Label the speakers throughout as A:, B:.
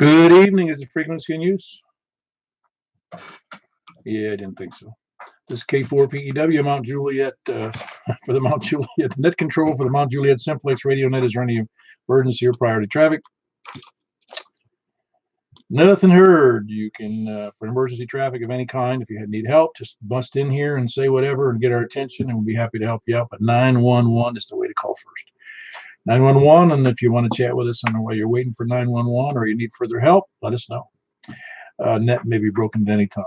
A: Good evening. Is the frequency in use? Yeah, I didn't think so. This is K4PEW, Mount Juliet, for the Mount Juliet net control for the Mount Juliet Simplex Radio Net. Is there any emergency or priority traffic? Nothing heard. You can, for emergency traffic of any kind, if you need help, just bust in here and say whatever and get our attention, and we'll be happy to help you out. But 911 is the way to call first. 911, and if you want to chat with us on while you're waiting for 911 or you need further help, let us know. Net may be broken at any time.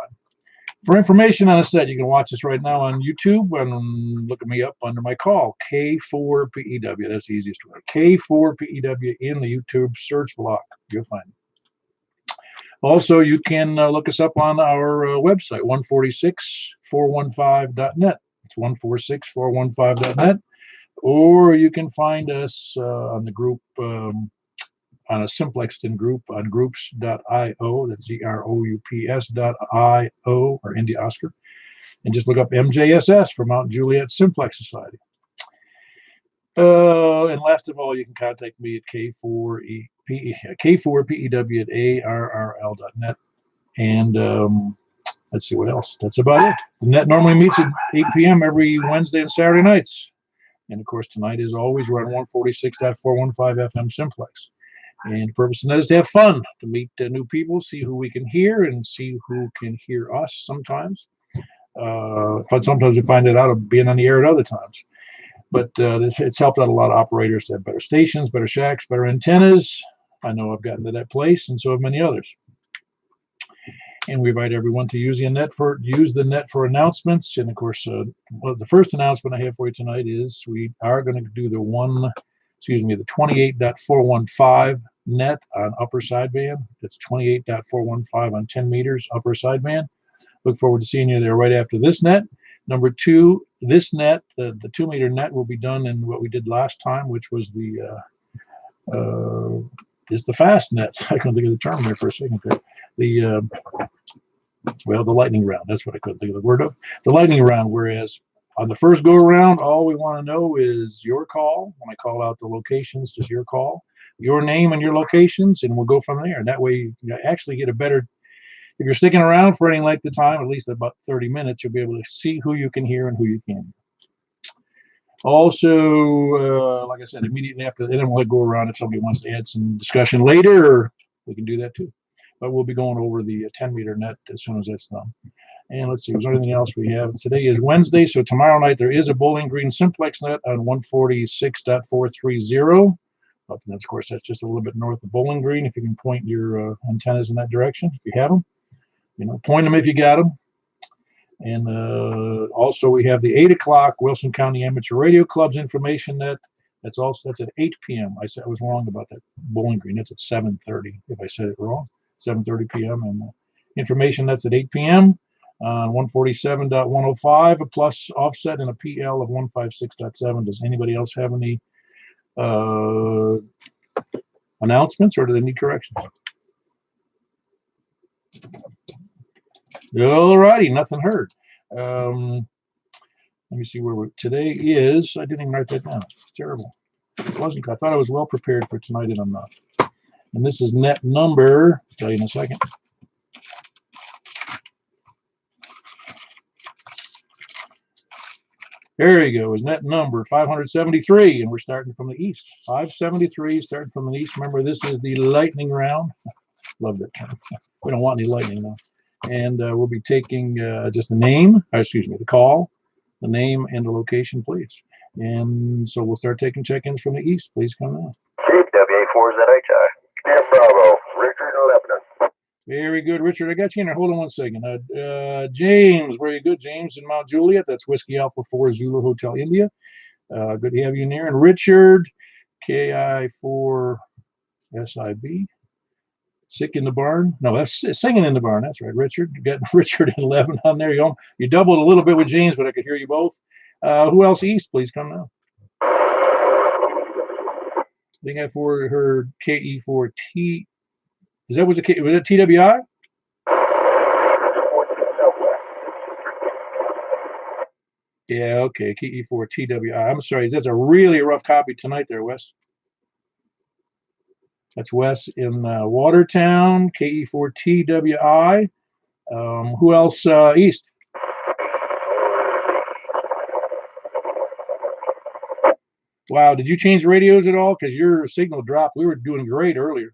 A: For information on a set, you can watch us right now on YouTube and look at me up under my call, K4PEW. That's the easiest way. K4PEW in the YouTube search block. You'll find it. Also, you can look us up on our website, 146415.net. It's 146415.net. Or you can find us on the group, on a Simplexton group on groups.io. That's groups.io, or India Oscar. And just look up MJSS for Mount Juliet Simplex Society. And last of all, you can contact me at K4PEW at ARRL.net. And let's see what else. That's about it. The net normally meets at 8 p.m. every Wednesday and Saturday nights. And of course, tonight, as always, we're on 146.415 FM Simplex. And the purpose of that is to have fun, to meet new people, see who we can hear, and see who can hear us sometimes. Sometimes we find it out of being on the air at other times. But it's helped out a lot of operators to have better stations, better shacks, better antennas. I know I've gotten to that place, and so have many others. And we invite everyone to use the net for announcements. And of course, the first announcement I have for you tonight is we are going to do the 28.415 net on upper sideband. That's 28.415 on 10 meters upper sideband. Look forward to seeing you there right after this net. Number two, this net, the 2-meter net, will be done in what we did last time, which was the fast net. I couldn't think of the term there for a second there. The lightning round. That's what I couldn't think of the word of. The lightning round, whereas on the first go around, all we want to know is your call. When I call out the locations, just your call, your name and your locations, and we'll go from there. And that way you actually get a better, if you're sticking around for any length of time, at least about 30 minutes, you'll be able to see who you can hear and who you can't. Also, like I said, immediately after, then we'll go around if somebody wants to add some discussion later, we can do that too. But we'll be going over the 10-meter net as soon as that's done. And let's see, was there anything else we have? Today is Wednesday, so tomorrow night there is a Bowling Green Simplex net on 146.430. And of course, that's just a little bit north of Bowling Green. If you can point your antennas in that direction, if you have them, point them if you got them. And also we have the 8 o'clock Wilson County Amateur Radio Club's information net. That's at 8 p.m. I was wrong about that. Bowling Green, that's at 7:30. If I said it wrong, 7:30 p.m. And information that's at 8 p.m. 147.105, a plus offset, and a PL of 156.7. Does anybody else have any announcements, or do they need corrections? All righty, nothing heard. Let me see where today is. I didn't even write that down. It's terrible. It wasn't. I thought I was well prepared for tonight, and I'm not. And this is net number. I'll tell you in a second. There you go. Is net number 573, and we're starting from the east. 573, starting from the east. Remember, this is the lightning round. Love that term. We don't want any lightning now. And we'll be taking just the name, the call, the name, and the location, please. And so we'll start taking check-ins from the east. Please come now.
B: WA4ZHI. And Bravo, Richard in Lebanon.
A: Very good, Richard. I got you in there. Hold on one second. James, very good. James in Mount Juliet. That's Whiskey Alpha 4 Zulu Hotel India. Good to have you in there. And Richard, KI4SIB. Sick in the barn? No, that's singing in the barn. That's right, Richard. You got Richard and Lebanon on there. You doubled a little bit with James, but I could hear you both. Who else east? Please come now. I think I heard KE4T. Was it TWI? Yeah, okay. KE4TWI. I'm sorry. That's a really rough copy tonight there, Wes. That's Wes in Watertown, KE4TWI. Who else east? Wow, did you change radios at all? Because your signal dropped. We were doing great earlier.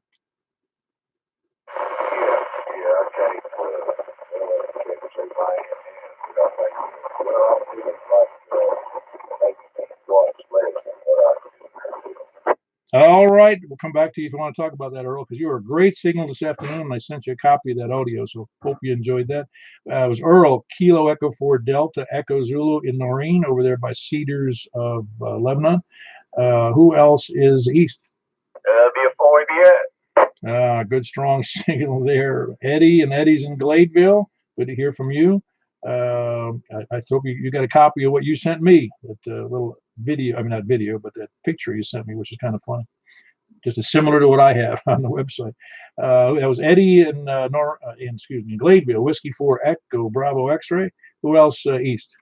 A: All right, we'll come back to you if you want to talk about that, Earl, because you were a great signal this afternoon, and I sent you a copy of that audio, so hope you enjoyed that. It was Earl, Kilo Echo 4 Delta Echo Zulu in Noreen over there by Cedars of Lebanon. Who else is east?
B: Be a boy,
A: Good strong signal there. Eddie, and Eddie's in Gladeville. Good to hear from you. I hope you got a copy of what you sent me, that little video, I mean, not video, but that picture you sent me, which is kind of funny. Just as similar to what I have on the website. That was Eddie in Gladeville, Whiskey 4 Echo Bravo X-Ray. Who else east?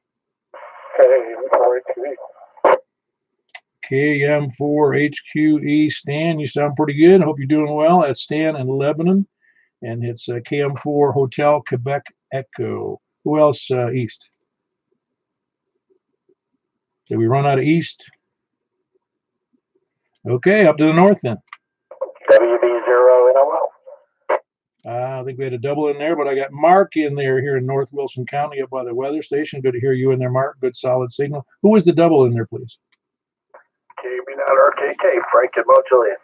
A: KM4HQE Stan, you sound pretty good. I hope you're doing well. That's Stan in Lebanon, and it's KM4 Hotel Quebec Echo. Who else east? Did we run out of east? Okay, up to the north then.
B: WB0NOL.
A: I think we had a double in there, but I got Mark in there here in North Wilson County up by the weather station. Good to hear you in there, Mark. Good solid signal. Who was the double in there, please?
B: KB9RKK, Frank and Mo Juliet.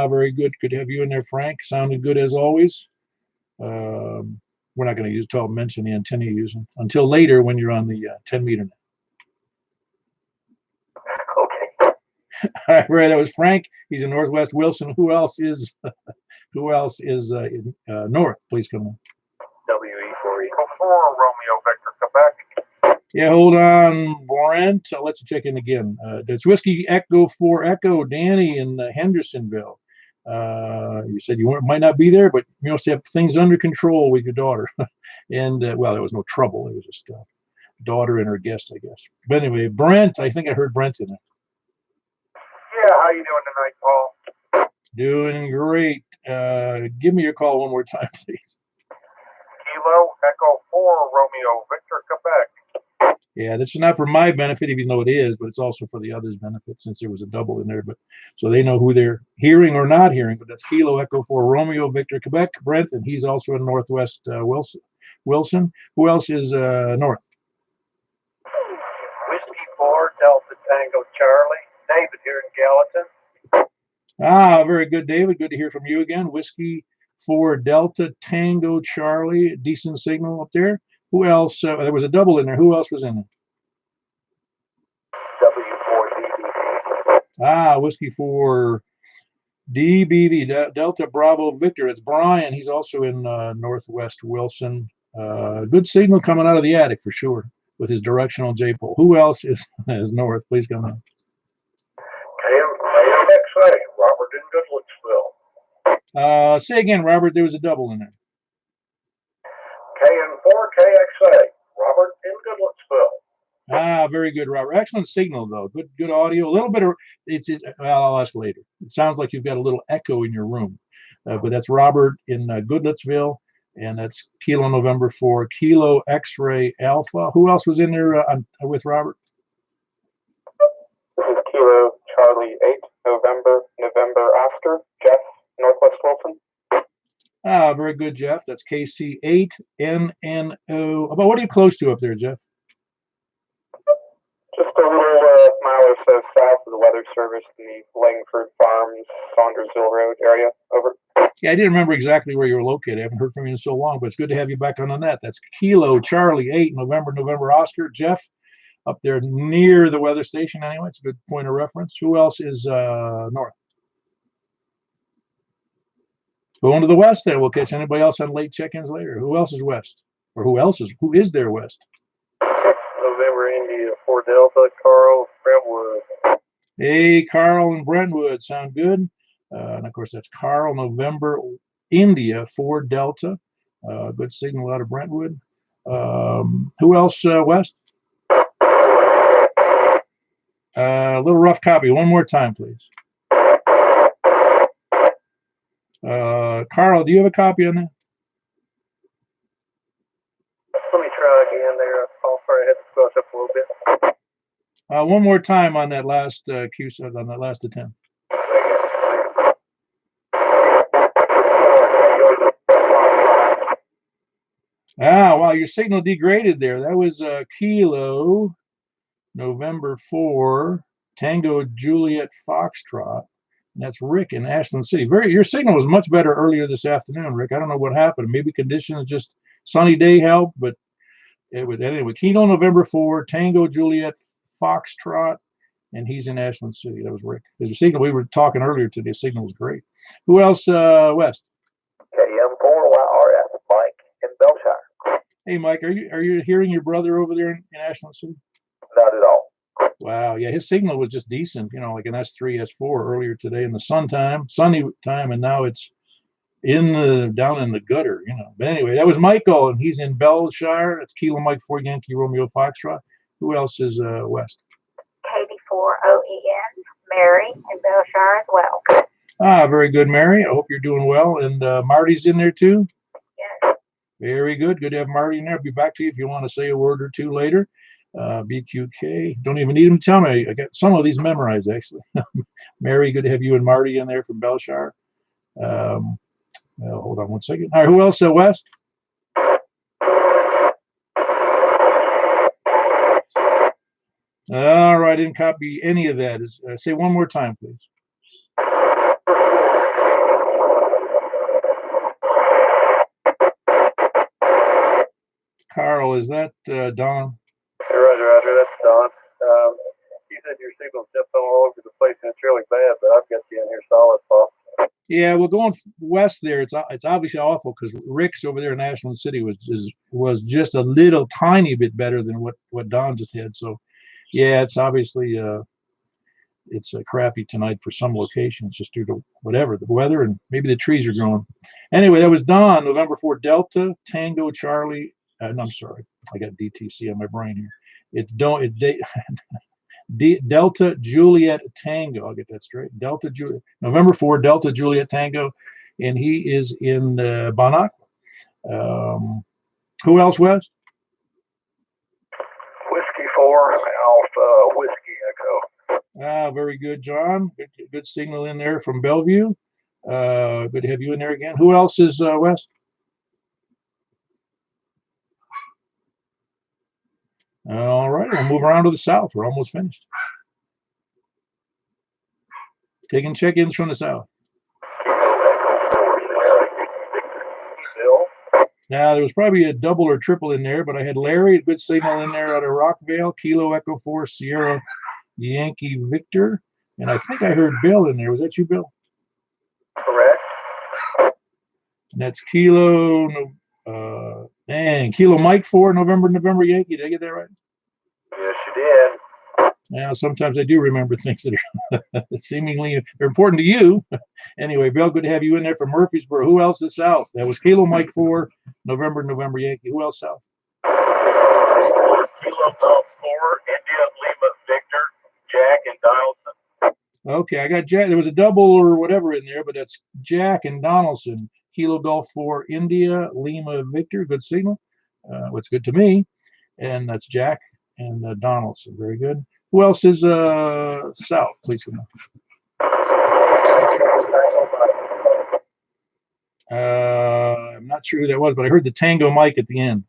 A: Very good. Good to have you in there, Frank. Sounded good as always. We're not going to mention the antenna you're using until later when you're on the 10 meter net.
B: Okay.
A: All right, that was Frank. He's in Northwest Wilson. Who else is in north? Please come on.
B: WE4 Echo 4 Romeo Victor Quebec.
A: Yeah, hold on, Brent. I'll let you check in again. It's Whiskey Echo 4 Echo, Danny in Hendersonville. You said you might not be there, but you must have things under control with your daughter. And, well, there was no trouble. It was just daughter and her guest, I guess. But anyway, Brent, I think I heard Brent in there.
B: Yeah, how you doing tonight, Paul?
A: Doing great. Give me your call one more time, please.
B: Kilo Echo 4 Romeo Victor Quebec.
A: Yeah, that's not for my benefit, even though it is, but it's also for the others' benefit since there was a double in there. But so they know who they're hearing or not hearing. But that's Kilo Echo 4 Romeo Victor Quebec, Brent, and he's also in Northwest Wilson. Who else is north?
B: Whiskey 4 Delta Tango Charlie. David here in Gallatin.
A: Very good, David. Good to hear from you again. Whiskey 4 Delta Tango Charlie. Decent signal up there. Who else? There was a double in there. Who else was in
B: there?
A: W4DBV. Whiskey 4 DBV, Delta Bravo Victor. It's Brian. He's also in Northwest Wilson. Good signal coming out of the attic for sure with his directional J-pole. Who else is north? Please come in.
B: KMXA, Robert in Goodlettsville.
A: Say again, Robert. There was a double in there.
B: KM4KXA, Robert in Goodlettsville.
A: Very good, Robert. Excellent signal, though. Good audio. A little bit of well, I'll ask later. It sounds like you've got a little echo in your room, but that's Robert in Goodlettsville, and that's Kilo November 4 Kilo X-Ray Alpha. Who else was in there with Robert?
C: This is Kilo Charlie 8 November Oscar. Jeff, Northwest Wilson.
A: Very good, Jeff. That's KC8NNO. About what are you close to up there, Jeff?
C: Just a little mile or so south of the weather service in the Langford Farms, Saundersville Road area. Over.
A: Yeah, I didn't remember exactly where you were located. I haven't heard from you in so long, but it's good to have you back on the net. That's Kilo Charlie 8 November Oscar. Jeff, up there near the weather station anyway. It's a good point of reference. Who else is north? Going to the west then. We'll catch anybody else on late check-ins later. Who else is west? Or who is there west?
B: November India 4 Delta, Carl, Brentwood.
A: Hey, Carl and Brentwood. Sound good? And of course, that's Carl November India 4 Delta. Good signal out of Brentwood. Who else west? A little rough copy. One more time, please. Carl, do you have a copy on that?
B: Let me try again there. I'll probably have to close up a little bit.
A: One more time on that last Q set, on that last attempt. Wow, your signal degraded there. That was Kilo, November 4, Tango Juliet Foxtrot. And that's Rick in Ashland City. Your signal was much better earlier this afternoon, Rick. I don't know what happened. Maybe conditions, just sunny day helped, but anyway, Kilo November 4, Tango Juliet Foxtrot, and he's in Ashland City. That was Rick. There's a signal. We were talking earlier today. The signal was great. Who else, West?
C: KM4YRF, Mike in Belshire.
A: Hey, Mike, are you hearing your brother over there in Ashland City?
C: Not at all.
A: Wow, yeah, his signal was just decent, like an S3, S4 earlier today in the sunny time, and now it's down in the gutter, But anyway, that was Michael, and he's in Belshire. That's Kilo Mike 4 Yankee Romeo Foxtrot. Who else is West?
D: KD4OEN, Mary in Belshire as well.
A: Very good, Mary. I hope you're doing well. And Marty's in there too?
D: Yes.
A: Very good. Good to have Marty in there. I'll be back to you if you want to say a word or two later. BQK. Don't even need him to tell me. I got some of these memorized, actually. Mary, good to have you and Marty in there from Belshire. Hold on one second. All right, who else? West? All right, I didn't copy any of that. Say one more time, please. Carl, is that Don?
B: Roger, that's Don. You said your signal's just all over the place and it's really bad, but I've got you in here solid, Paul.
A: Yeah, well, going west there, it's obviously awful because Rick's over there in Ashland City was just a little tiny bit better than what Don just had. So, yeah, it's obviously it's crappy tonight for some locations just due to whatever the weather and maybe the trees are growing. Anyway, that was Don, November 4, Delta Tango Charlie. No, I'm sorry, I got DTC on my brain here. Delta Juliet Tango. I'll get that straight. November 4, Delta Juliet Tango, and he is in Bon Aqua. Who else, Wes?
B: Whiskey 4, Alpha Whiskey Echo.
A: Very good, John. Good signal in there from Bellevue. Good to have you in there again. Who else is Wes? All right, we'll move around to the south. We're almost finished. Taking check-ins from the south. Now, there was probably a double or triple in there, but I had Larry, a good signal in there out of Rockvale, Kilo Echo 4 Sierra Yankee Victor, and I think I heard Bill in there. Was that you, Bill?
B: Correct.
A: And that's Kilo Mike 4 November Yankee. Did I get that right?
B: Yes, you did.
A: Now, sometimes I do remember things that are seemingly they're important to you. Anyway, Bill, good to have you in there from Murfreesboro. Who else is south? That was Kilo Mike 4 November Yankee. Who else south?
B: Kilo Golf 4 India Lima Victor, Jack and Donaldson.
A: Okay, I got Jack. There was a double or whatever in there, but that's Jack and Donaldson. Kilo Golf 4 India Lima Victor. Good signal. What's good to me. And that's Jack and Donaldson. Very good. Who else is south? Please come on. I'm not sure who that was, but I heard the Tango Mike at the end.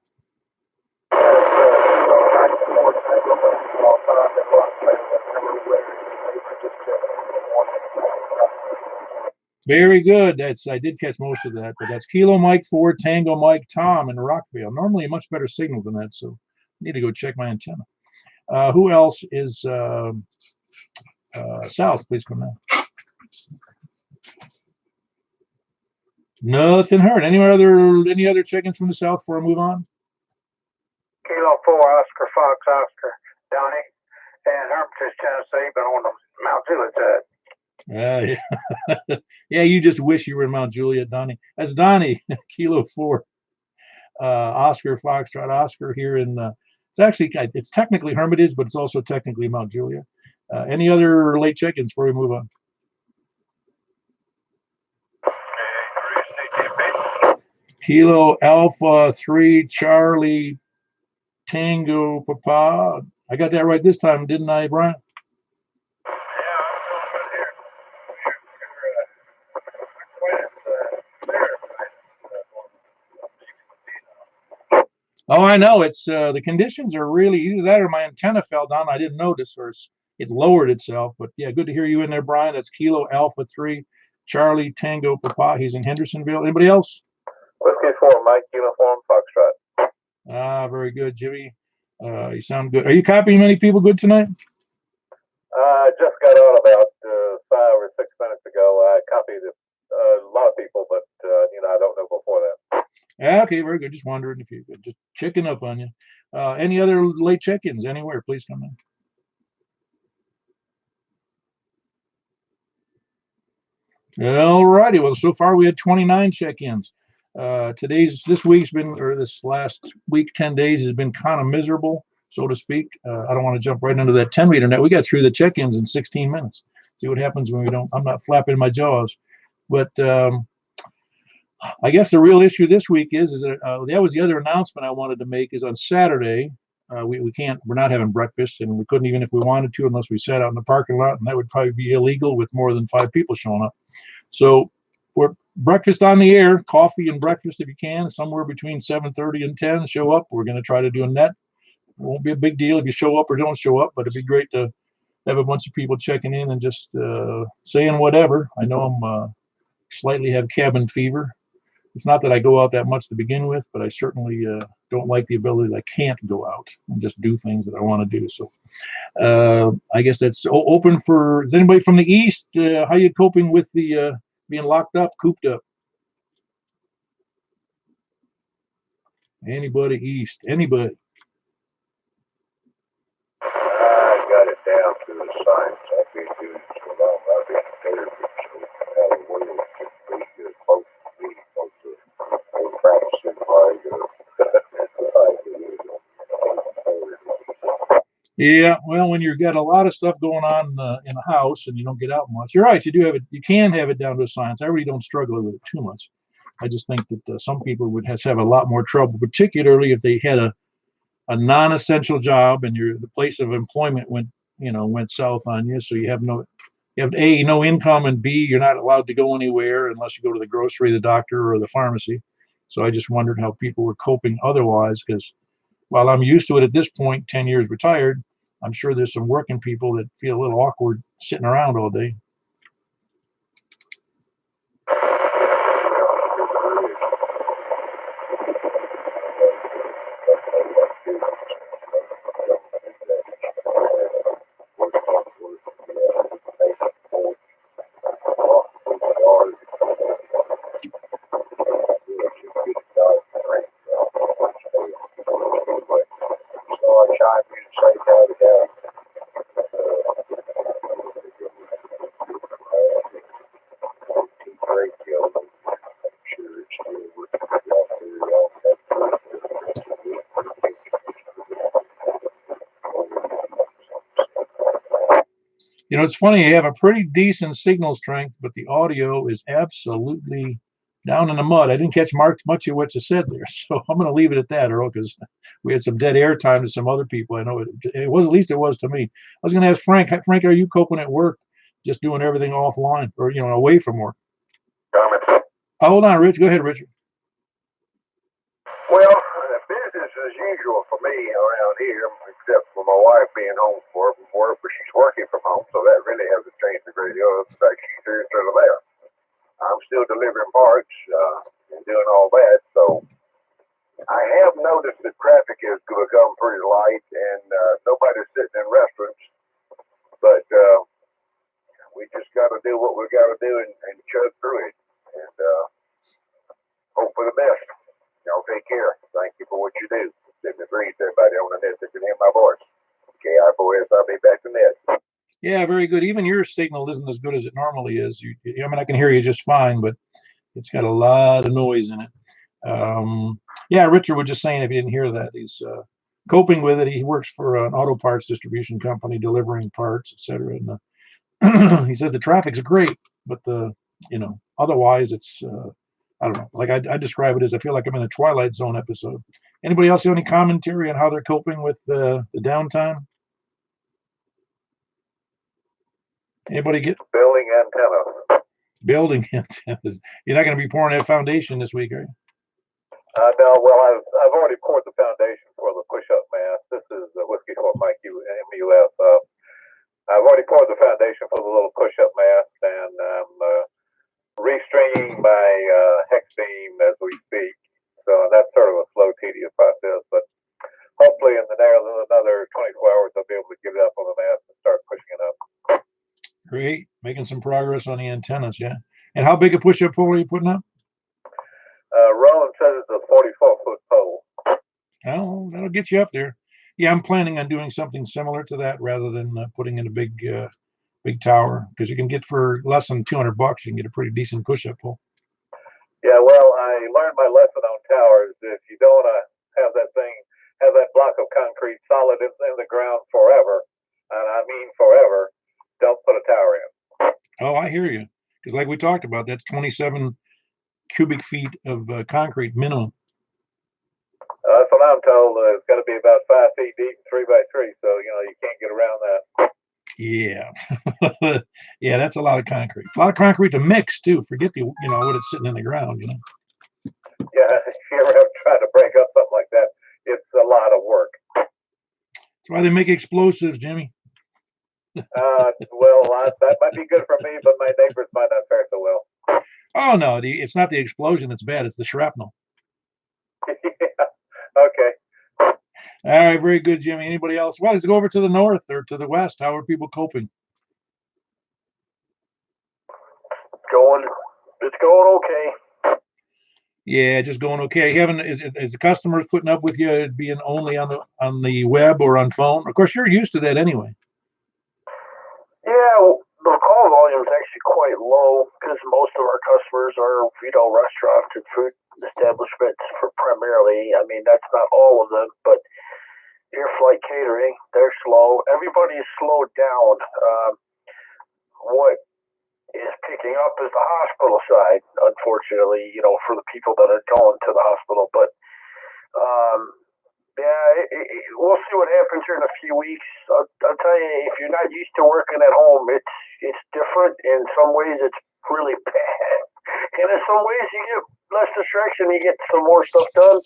A: Very good. I did catch most of that, but that's Kilo Mike 4 Tango Mike Tom in Rockvale. Normally a much better signal than that, so I need to go check my antenna. Who else is south? Please come down. Nothing heard. Any other check-ins from the south before I move on?
B: Kilo 4 Oscar Fox Oscar Donnie and Hermitage, Tennessee, but on the Mount Juliet side.
A: Yeah. Yeah, you just wish you were in Mount Juliet, Donnie. That's Donnie, Kilo 4 Oscar Foxtrot Oscar here in it's technically Hermitage, but it's also technically Mount Juliet. Any other late check-ins before we move on? Kilo Alpha 3 Charlie Tango Papa. I got that right this time, didn't I, Brian? Oh, I know. It's the conditions are really either that or my antenna fell down. I didn't notice, or it lowered itself. But yeah, good to hear you in there, Brian. That's Kilo Alpha 3 Charlie Tango Papa. He's in Hendersonville. Anybody else?
C: Whiskey 4 Mike Uniform Foxtrot.
A: Ah, very good, Jimmy. You sound good. Are you copying many people good tonight?
C: I just got on about 5 or 6 minutes ago. I copied a lot of people, but I don't know before that.
A: Yeah, okay, very good. Just wondering if you could just checking up on you. Any other late check-ins anywhere? Please come in. All righty. Well, so far we had 29 check-ins. This week's been, or this last week, 10 days has been kind of miserable, so to speak. I don't want to jump right into that 10-meter net. We got through the check-ins in 16 minutes. See what happens when we don't. I'm not flapping my jaws, but I guess the real issue this week is that was the other announcement I wanted to make is on Saturday. We're not having breakfast, and we couldn't even if we wanted to unless we sat out in the parking lot, and that would probably be illegal with more than 5 people showing up. So we're breakfast on the air, coffee and breakfast if you can, somewhere between 7:30 and 10. Show up. We're going to try to do a net. It won't be a big deal if you show up or don't show up, but it'd be great to have a bunch of people checking in and just saying whatever. I know I'm slightly have cabin fever. It's not that I go out that much to begin with, but I certainly don't like the ability that I can't go out and just do things that I want to do. So I guess that's open for, is anybody from the East? How are you coping with the being locked up, cooped up? Anybody East? Anybody?
B: I got it down to the science. I've been doing it so long. I've been therapy, so Halloween is pretty close to me, close to practicing
A: Yeah, well, when you've got a lot of stuff going on in the house and you don't get out much, you're right. You do have it. You can have it down to a science. I really don't struggle with it too much. I just think that some people would have to have a lot more trouble, particularly if they had a non-essential job and the place of employment went south on you. So you have A, no income, and B, you're not allowed to go anywhere unless you go to the grocery, the doctor, or the pharmacy. So I just wondered how people were coping otherwise, because while I'm used to it at this point, 10 years retired, I'm sure there's some working people that feel a little awkward sitting around all day. It's funny, you have a pretty decent signal strength, but the audio is absolutely down in the mud. I didn't catch much of what you said there, so I'm going to leave it at that, Earl, because we had some dead air time to some other people. I know it was, at least it was to me. I was going to ask Frank. Frank, are you coping at work, just doing everything offline or, away from work?
B: Comments?
A: Hold on, Rich. Go ahead, Richard.
B: Well, business as usual for me around here, except for my wife being home from work, but she's working from home, so that really hasn't changed a great deal. In fact, she's here instead of there. I'm still delivering parts and doing all that, so I have noticed that traffic has become pretty light, and nobody's sitting in restaurants, but we just got to do what we got to do and chug through it, and hope for the best. Y'all take care. Thank you for what you do. Send the grease to everybody on the net that can hear my voice. KI boys, I'll be back to net.
A: Yeah, very good. Even your signal isn't as good as it normally is. I can hear you just fine, but it's got a lot of noise in it. Yeah, Richard was just saying, if you didn't hear that, he's coping with it. He works for an auto parts distribution company, delivering parts, etc. And he says the traffic's great, but otherwise it's I don't know. Like I describe it as I feel like I'm in a Twilight Zone episode. Anybody else have any commentary on how they're coping with the downtime? Anybody get
C: building antennas?
A: Building antennas. You're not going to be pouring that foundation this week, are you?
C: No. Well, I've already poured the foundation for the push-up mast. This is Whiskey for Mike MUF. I've already poured the foundation for the little push-up mast, and I'm restringing my hex beam as we speak. So that's sort of a slow, tedious process, but hopefully in another 24 hours, I'll be able to give it up on the mast and start pushing it up.
A: Great. Making some progress on the antennas, yeah. And how big a push-up pole are you putting up?
C: Roland says it's a 44-foot pole.
A: Well, that'll get you up there. Yeah, I'm planning on doing something similar to that rather than putting in a big tower, because you can get for less than $200, you can get a pretty decent push-up pole.
C: Yeah, well, I learned my lesson on towers. If you don't want to have that block of concrete solid in the ground forever, and I mean forever, don't put a tower in.
A: Oh, I hear you. Because like we talked about, that's 27 cubic feet of concrete minimum.
C: That's what I'm told. It's got to be about 5 feet deep, 3 by 3. So you can't get around that.
A: Yeah, yeah, that's a lot of concrete. A lot of concrete to mix too. Forget what it's sitting in the ground.
C: Yeah, if you ever have tried to break up something like that, it's a lot of work.
A: That's why they make explosives, Jimmy.
C: Well, that might be good for me, but my neighbors might not fare so well.
A: Oh no, it's not the explosion that's bad; it's the shrapnel.
C: Yeah. Okay.
A: All right, very good, Jimmy. Anybody else? Well, let's go over to the north or to the west. How are people coping?
B: It's going okay.
A: Yeah, just going okay. Is the customers putting up with you being only on the web or on phone? Of course, you're used to that anyway.
B: Yeah, the call volume is actually quite low because most of our customers are, restaurants and food establishments for primarily. I mean, that's not all of them, but air flight catering, they're slow. Everybody is slowed down. What is picking up is the hospital side, unfortunately, for the people that are going to the hospital. But we'll see what happens here in a few weeks. I'll tell you, if you're not used to working at home, it's different. In some ways, it's really bad, and in some ways, you get less distraction. You get some more stuff done.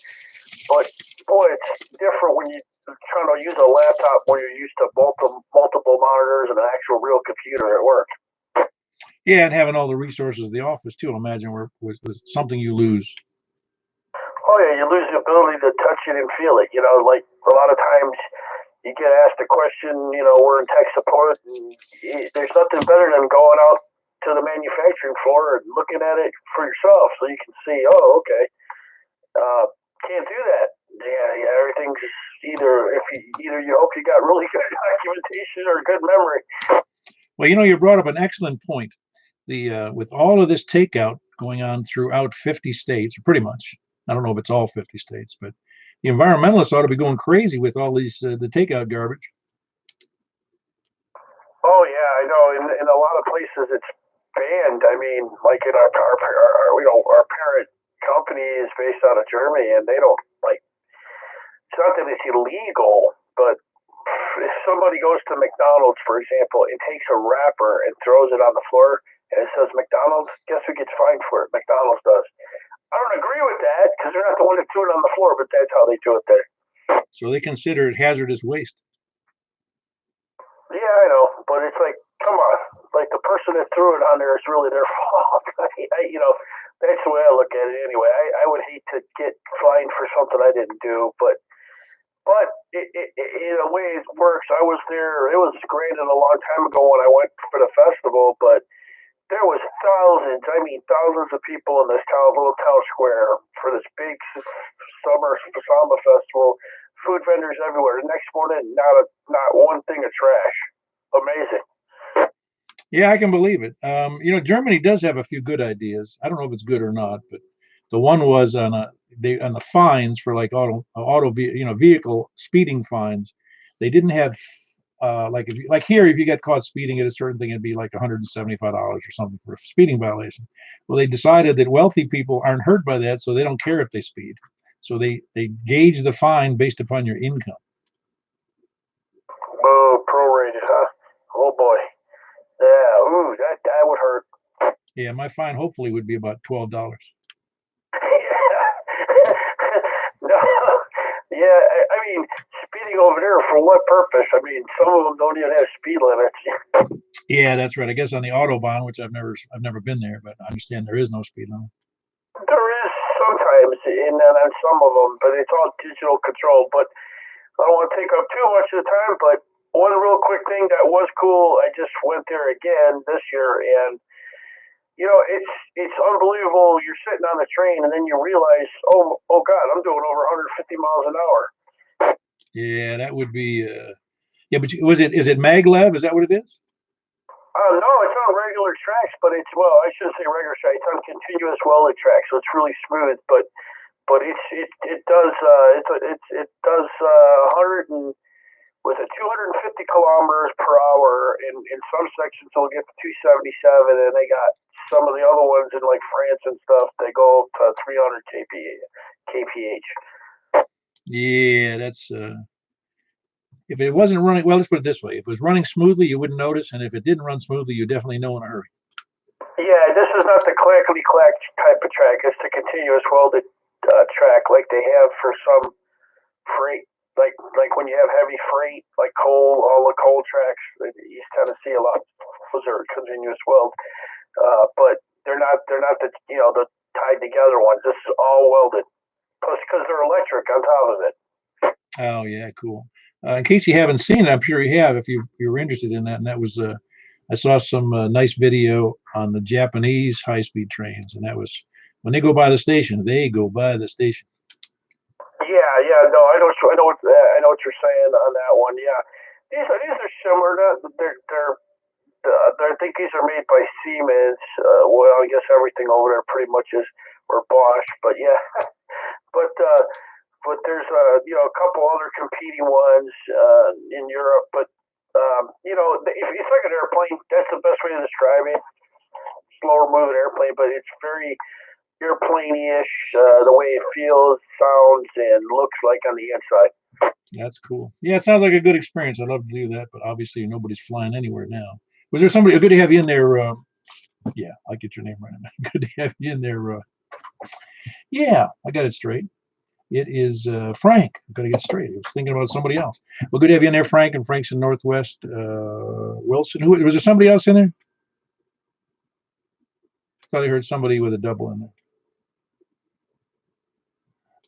B: But boy, it's different when you're trying to use a laptop when you're used to multiple monitors and an actual real computer at work.
A: Yeah, and having all the resources of the office too. I imagine was something you lose.
B: Oh yeah, you lose the ability to touch it and feel it. Like a lot of times you get asked a question. We're in tech support, and there's nothing better than going out to the manufacturing floor and looking at it for yourself, so you can see. Oh, okay. Can't do that. Yeah. Everything's either you hope you got really good documentation or good memory.
A: Well, you brought up an excellent point. With all of this takeout going on throughout 50 states, pretty much. I don't know if it's all 50 states, but the environmentalists ought to be going crazy with all these the takeout garbage.
B: Oh yeah, I know. In a lot of places it's banned. I mean, like in our parent company is based out of Germany, and they don't like. It's not that it's illegal, but if somebody goes to McDonald's, for example, and takes a wrapper and throws it on the floor, and it says McDonald's, guess who gets fined for it? McDonald's does. I don't agree with that because they're not the one that threw it on the floor, but that's how they do it there.
A: So they consider it hazardous waste.
B: Yeah, I know, but it's like, come on, like the person that threw it on there is really their fault. That's the way I look at it anyway. I would hate to get fined for something I didn't do, but it, in a way it works. I was there. It was granted a long time ago when I went for the festival, but there was thousands of people in this little town square for this big summer samba festival. Food vendors everywhere. The next morning, not one thing of trash. Amazing.
A: Yeah, I can believe it. Germany does have a few good ideas. I don't know if it's good or not, but the one was on the fines for like vehicle speeding fines. They didn't have like if you, like here, if you get caught speeding at a certain thing, it'd be like $175 or something for a speeding violation. Well, they decided that wealthy people aren't hurt by that, so they don't care if they speed. So they gauge the fine based upon your income.
C: Oh, prorated, huh? Oh boy. Yeah, ooh, that would hurt.
A: Yeah, my fine hopefully would be about $12.
C: No, yeah, I mean, speeding over there for what purpose? I mean, some of them don't even have speed limits.
A: Yeah, that's right. I guess on the Autobahn, which I've never been there, but I understand there is no speed limit.
C: There is sometimes, and on some of them, but it's all digital control. But I don't want to take up too much of the time. But one real quick thing that was cool, I just went there again this year, and you know, it's unbelievable. You're sitting on the train, and then you realize, oh God, I'm doing over 150 miles an hour.
A: Yeah, that would be. Yeah, but is it maglev? Is that what it is?
C: No, it's on regular tracks, but it's, well, I shouldn't say regular tracks. It's on continuous welded tracks, so it's really smooth. But it does 100 and with a 250 kilometers per hour. In some sections, it'll get to 277, and they got some of the other ones in like France and stuff. They go up to 300 kph.
A: Yeah, that's. If it wasn't running, well, let's put it this way: if it was running smoothly, you wouldn't notice, and if it didn't run smoothly, you definitely know in a hurry.
C: Yeah, this is not the clackety-clack type of track. It's the continuous welded track like they have for some freight, like when you have heavy freight, like coal, all the coal tracks, you kind of see a lot. Those are continuous weld, but they're not the the tied together ones. This is all welded, plus because they're electric on top of it.
A: Oh yeah, cool. In case you haven't seen it, I'm sure you have if you're interested in that. And that was I saw some nice video on the Japanese high-speed trains, and that was when they go by the station. They go by the station.
C: Yeah, no, I know what you're saying on that one. Yeah, these are similar. I think these are made by Siemens. Well, I guess everything over there pretty much is, or Bosch. But yeah, but there's a couple other competing ones in Europe. But if it's like an airplane, that's the best way to describe it. Slower moving airplane, but it's very airplane-ish, the way it feels, sounds, and looks like on the inside.
A: That's cool. Yeah, it sounds like a good experience. I'd love to do that, but obviously nobody's flying anywhere now. Was there somebody good to have you in there? Yeah, I'll get your name right now. Good to have you in there. Yeah, I got it straight. It is Frank. I've got to get straight. I was thinking about somebody else. Well, good to have you in there, Frank. And Frank's in Northwest Wilson. Who was there? Somebody else in there? I thought I heard somebody with a double in there.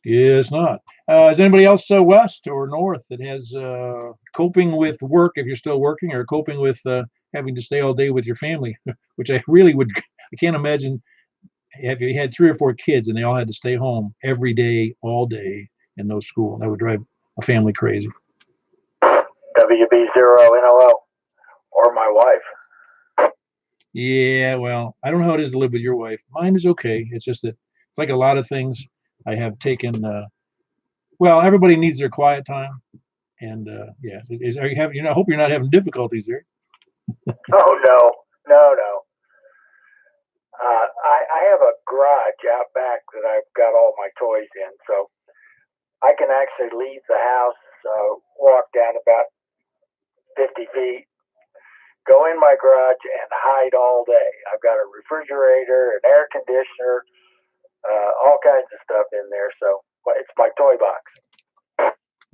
A: Yes, not. Is anybody else west or north that has coping with work if you're still working, or coping with having to stay all day with your family, which I really would. I can't imagine. Have you had 3 or 4 kids and they all had to stay home every day, all day, in no school? That would drive a family crazy.
C: WB0NLL or my wife.
A: Yeah, well, I don't know how it is to live with your wife. Mine is okay. It's just that it's like a lot of things I have taken. Well, everybody needs their quiet time, and yeah. Are you having? I hope you're not having difficulties there.
C: Oh no. I have a garage out back that I've got all my toys in, so I can actually leave the house, walk down about 50 feet, go in my garage, and hide all day. I've got a refrigerator, an air conditioner, all kinds of stuff in there. So it's my toy box.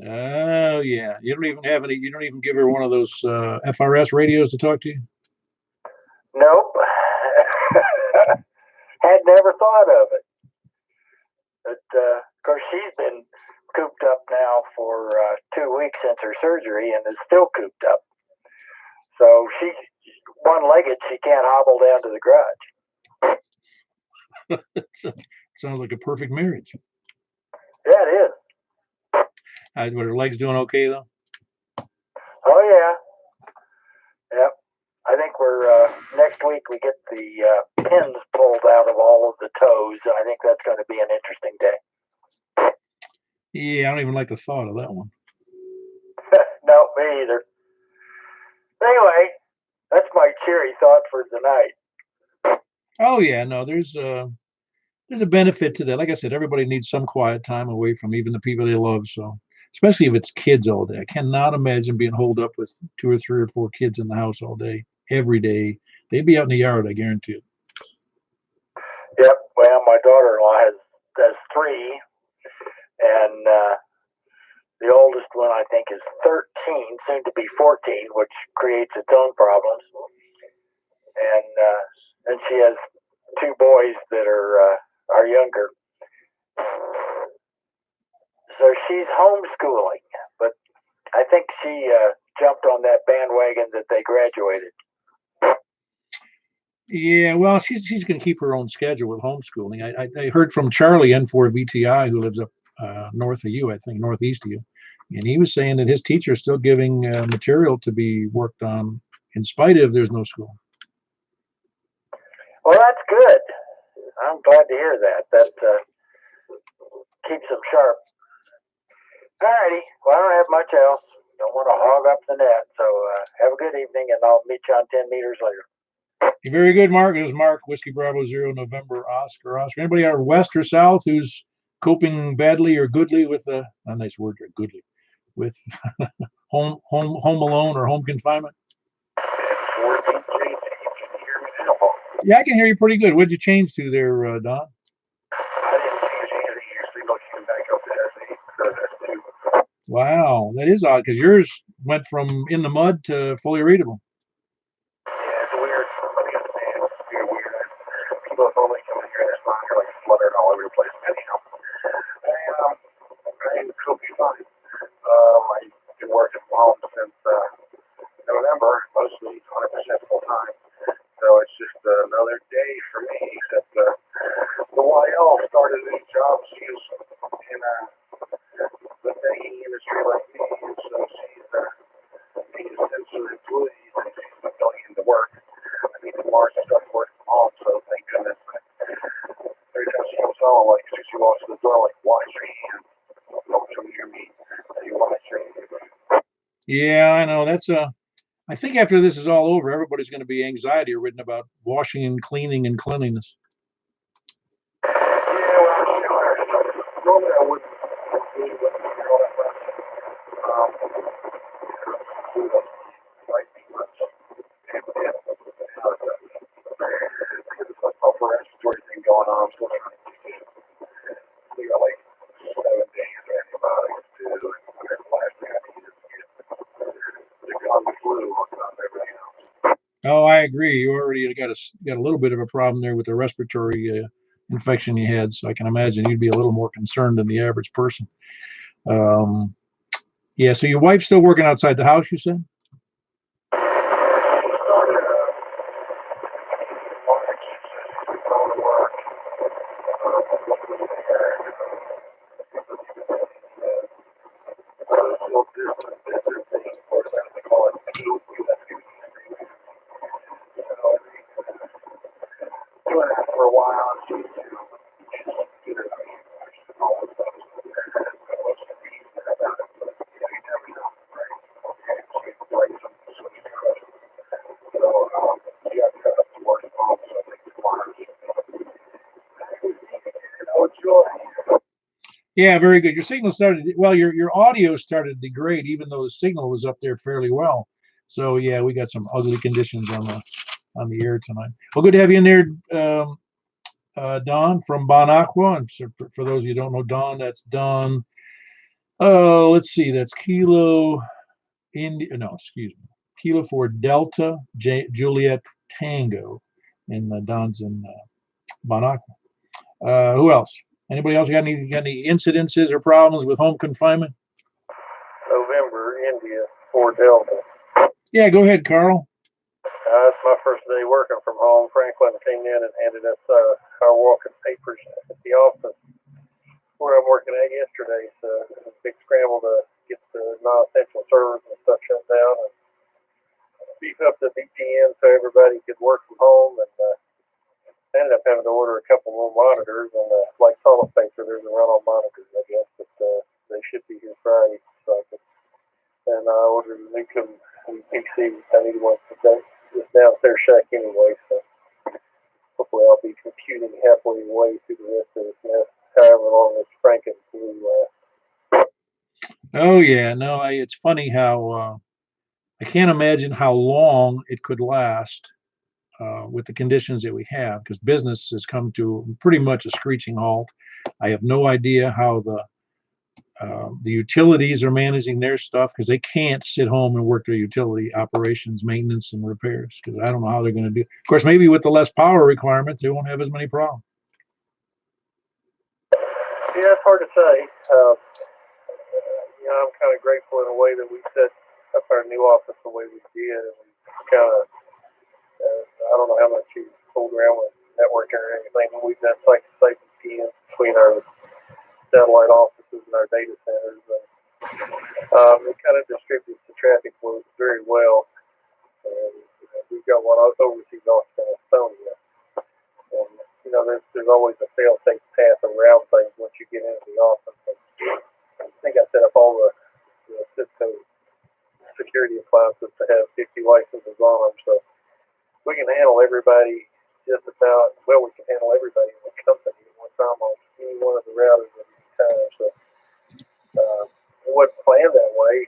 A: Oh yeah, you don't even have any. You don't even give her one of those FRS radios to talk to you.
C: Nope. Had never thought of it. But of course, she's been cooped up now for 2 weeks since her surgery, and is still cooped up. So she's one-legged. She can't hobble down to the garage.
A: Sounds like a perfect marriage.
C: Yeah, it is.
A: Were her legs doing okay though?
C: Oh yeah. Yep. I think we're next week we get the pins pulled out of all of the toes. I think that's going to be an interesting day.
A: Yeah, I don't even like the thought of that one.
C: No, me either.
E: Anyway, that's my cheery thought for tonight.
A: Oh yeah, no, there's a benefit to that. Like I said, everybody needs some quiet time away from even the people they love. So, especially if it's kids all day, I cannot imagine being holed up with 2 or 3 or 4 kids in the house all day, every day. They'd be out in the yard, I guarantee it.
E: Yep. Well, my daughter-in-law has 3, and the oldest one I think is 13, soon to be 14, which creates its own problems. And she has 2 boys that are younger. So she's homeschooling, but I think she jumped on that bandwagon that they graduated.
A: Yeah, well, she's going to keep her own schedule with homeschooling. I heard from Charlie N4VTI, who lives up north of you, I think, northeast of you, and he was saying that his teacher is still giving material to be worked on in spite of there's no school.
E: Well, that's good. I'm glad to hear that. That keeps them sharp. All righty. Well, I don't have much else. Don't want to hog up the net. So have a good evening, and I'll meet you on 10 meters later.
A: You're very good, Mark. It was Mark, Whiskey Bravo 0, November, Oscar. Anybody out west or south who's coping badly or goodly with a nice word here, goodly, with home alone or home confinement? Yeah, I can hear you pretty good. What'd you change to there, Don?
B: I didn't change anything. Your signal came back up to S8.
A: Wow, that is odd because yours went from in the mud to fully readable.
B: Yeah, it's weird. I understand. It's very weird. People have only come in here and it's not like fluttered all over the place. Anyhow, I could be fine. I've been working from home since November, mostly 100% full time. So it's just another day for me, except the YL started a new job. She's in the banking industry like me, and so she's essentially employees, and she's not going into work. I mean, tomorrow she starts working from home, so thank goodness. Every time she comes home, like she walks to the door, like, wash your hands. Don't come near me. You wash your hands.
A: Yeah, I know. I think after this is all over, everybody's going to be anxiety-ridden about washing and cleaning and cleanliness.
B: Yeah, well, normally I wouldn't do all that much. Might be much. Because it's like upper respiratory thing going on. So we got like 7 days of antibiotics too. And the last thing I need is to get on the flu on everything else.
A: Oh, I agree. You already got a little bit of a problem there with the respiratory infection you had, so I can imagine you'd be a little more concerned than the average person. Yeah, so your wife's still working outside the house, you said?
B: For a while,
A: Yeah, very good. Your signal your audio started to degrade, even though the signal was up there fairly well. So yeah, we got some ugly conditions on the air tonight. Well, good to have you in there, Don from Bon Aqua. And for those of you who don't know Don, that's Don. Let's see, that's Kilo Kilo for Delta Juliet Tango, and Don's in Bon Aqua. Who else? Anybody else got any incidences or problems with home confinement?
C: November, India, 4 Delta.
A: Yeah, go ahead, Carl.
C: It's my first day working from home. Franklin came in and handed us our walking papers at the office where I'm working at yesterday. So it was a big scramble to get the non-essential servers and stuff shut down and beef up the VPN so everybody could work from home. And ended up having to order a couple more monitors and like toilet paper. There's a run on monitors, I guess, but they should be here Friday. So and I ordered a new
E: we PC with 81 this downstairs shack anyway, so hopefully I'll be computing halfway away through the rest of this mess, however long this Franken flu lasts.
A: Oh yeah, no, it's funny how I can't imagine how long it could last with the conditions that we have, because business has come to pretty much a screeching halt. I have no idea how the utilities are managing their stuff, because they can't sit home and work their utility operations, maintenance, and repairs, because I don't know how they're going to do. Of course, maybe with the less power requirements, they won't have as many problems.
E: Yeah, it's hard to say. I'm kind of grateful in a way that we set up our new office the way we did, and we kind of, I don't know how much you fooled around with networking or anything, but we've done site safety scans between our satellite offices and our data centers. It kind of distributes the traffic flows very well. And we've got one overseas office in Estonia. And, there's always a fail-safe path around things once you get into the office. And I think I set up all the Cisco security appliances to have 50 licenses on them. So we can handle everybody just about, we can handle everybody in the company at one time on any one of the routers at any time. So it wasn't planned that way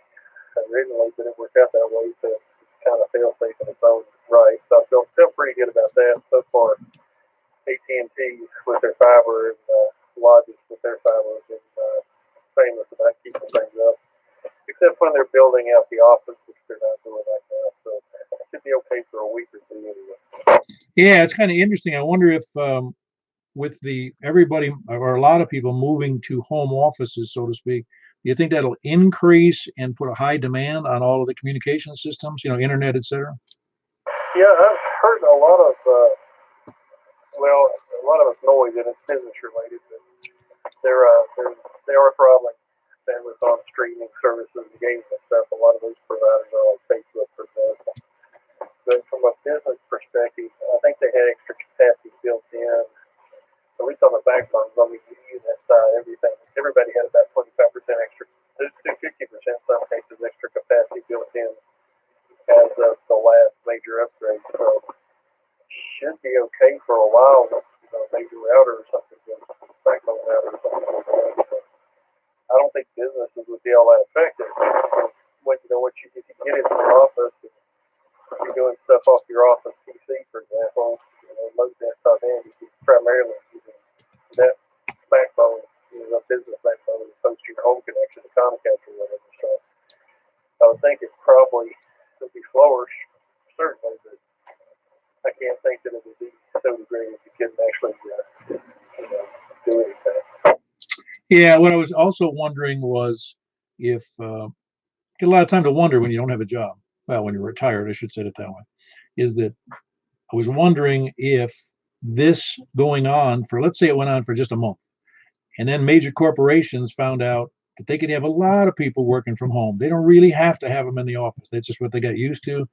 E: originally, but it worked out that way to kind of fail safe in its own right. So I feel pretty good about that. So far, AT&T with their fiber and Logix with their fiber have been famous about keeping things up, except when they're building out the office, which they're not doing right now. So it should be okay for a week or two anyway.
A: Yeah, it's kind of interesting. I wonder if with everybody or a lot of people moving to home offices, so to speak, do you think that'll increase and put a high demand on all of the communication systems, internet, etc.?
E: Yeah, I've heard a lot of it's noise and it's business related, but they are throttling bandwidth on streaming services and games and stuff. A lot of those providers are like Facebook, for example. But from a business perspective, I think they had extra capacity built in, at least on the backbones, on the Unit side, everything. Everybody had about 25% extra, to 50% in some cases, extra capacity built in as of the last major upgrade. So should be okay for a while with major router or something, backbone router or something like that. So I don't think businesses would be all that affected. Once you get into the office, and you're doing stuff off your office PC, for example, most desktop and you primarily using that backbone, a business backbone, as opposed to your home connection to Comcast or whatever. So I would think it probably would be slower, certainly, but I can't think that it would be so degraded you couldn't actually do anything.
A: Yeah, what I was also wondering was if get a lot of time to wonder when you don't have a job. Well, when you're retired, I should say it that way. Is that I was wondering if this going on for, let's say it went on for just a month, and then major corporations found out that they could have a lot of people working from home. They don't really have to have them in the office. That's just what they got used to.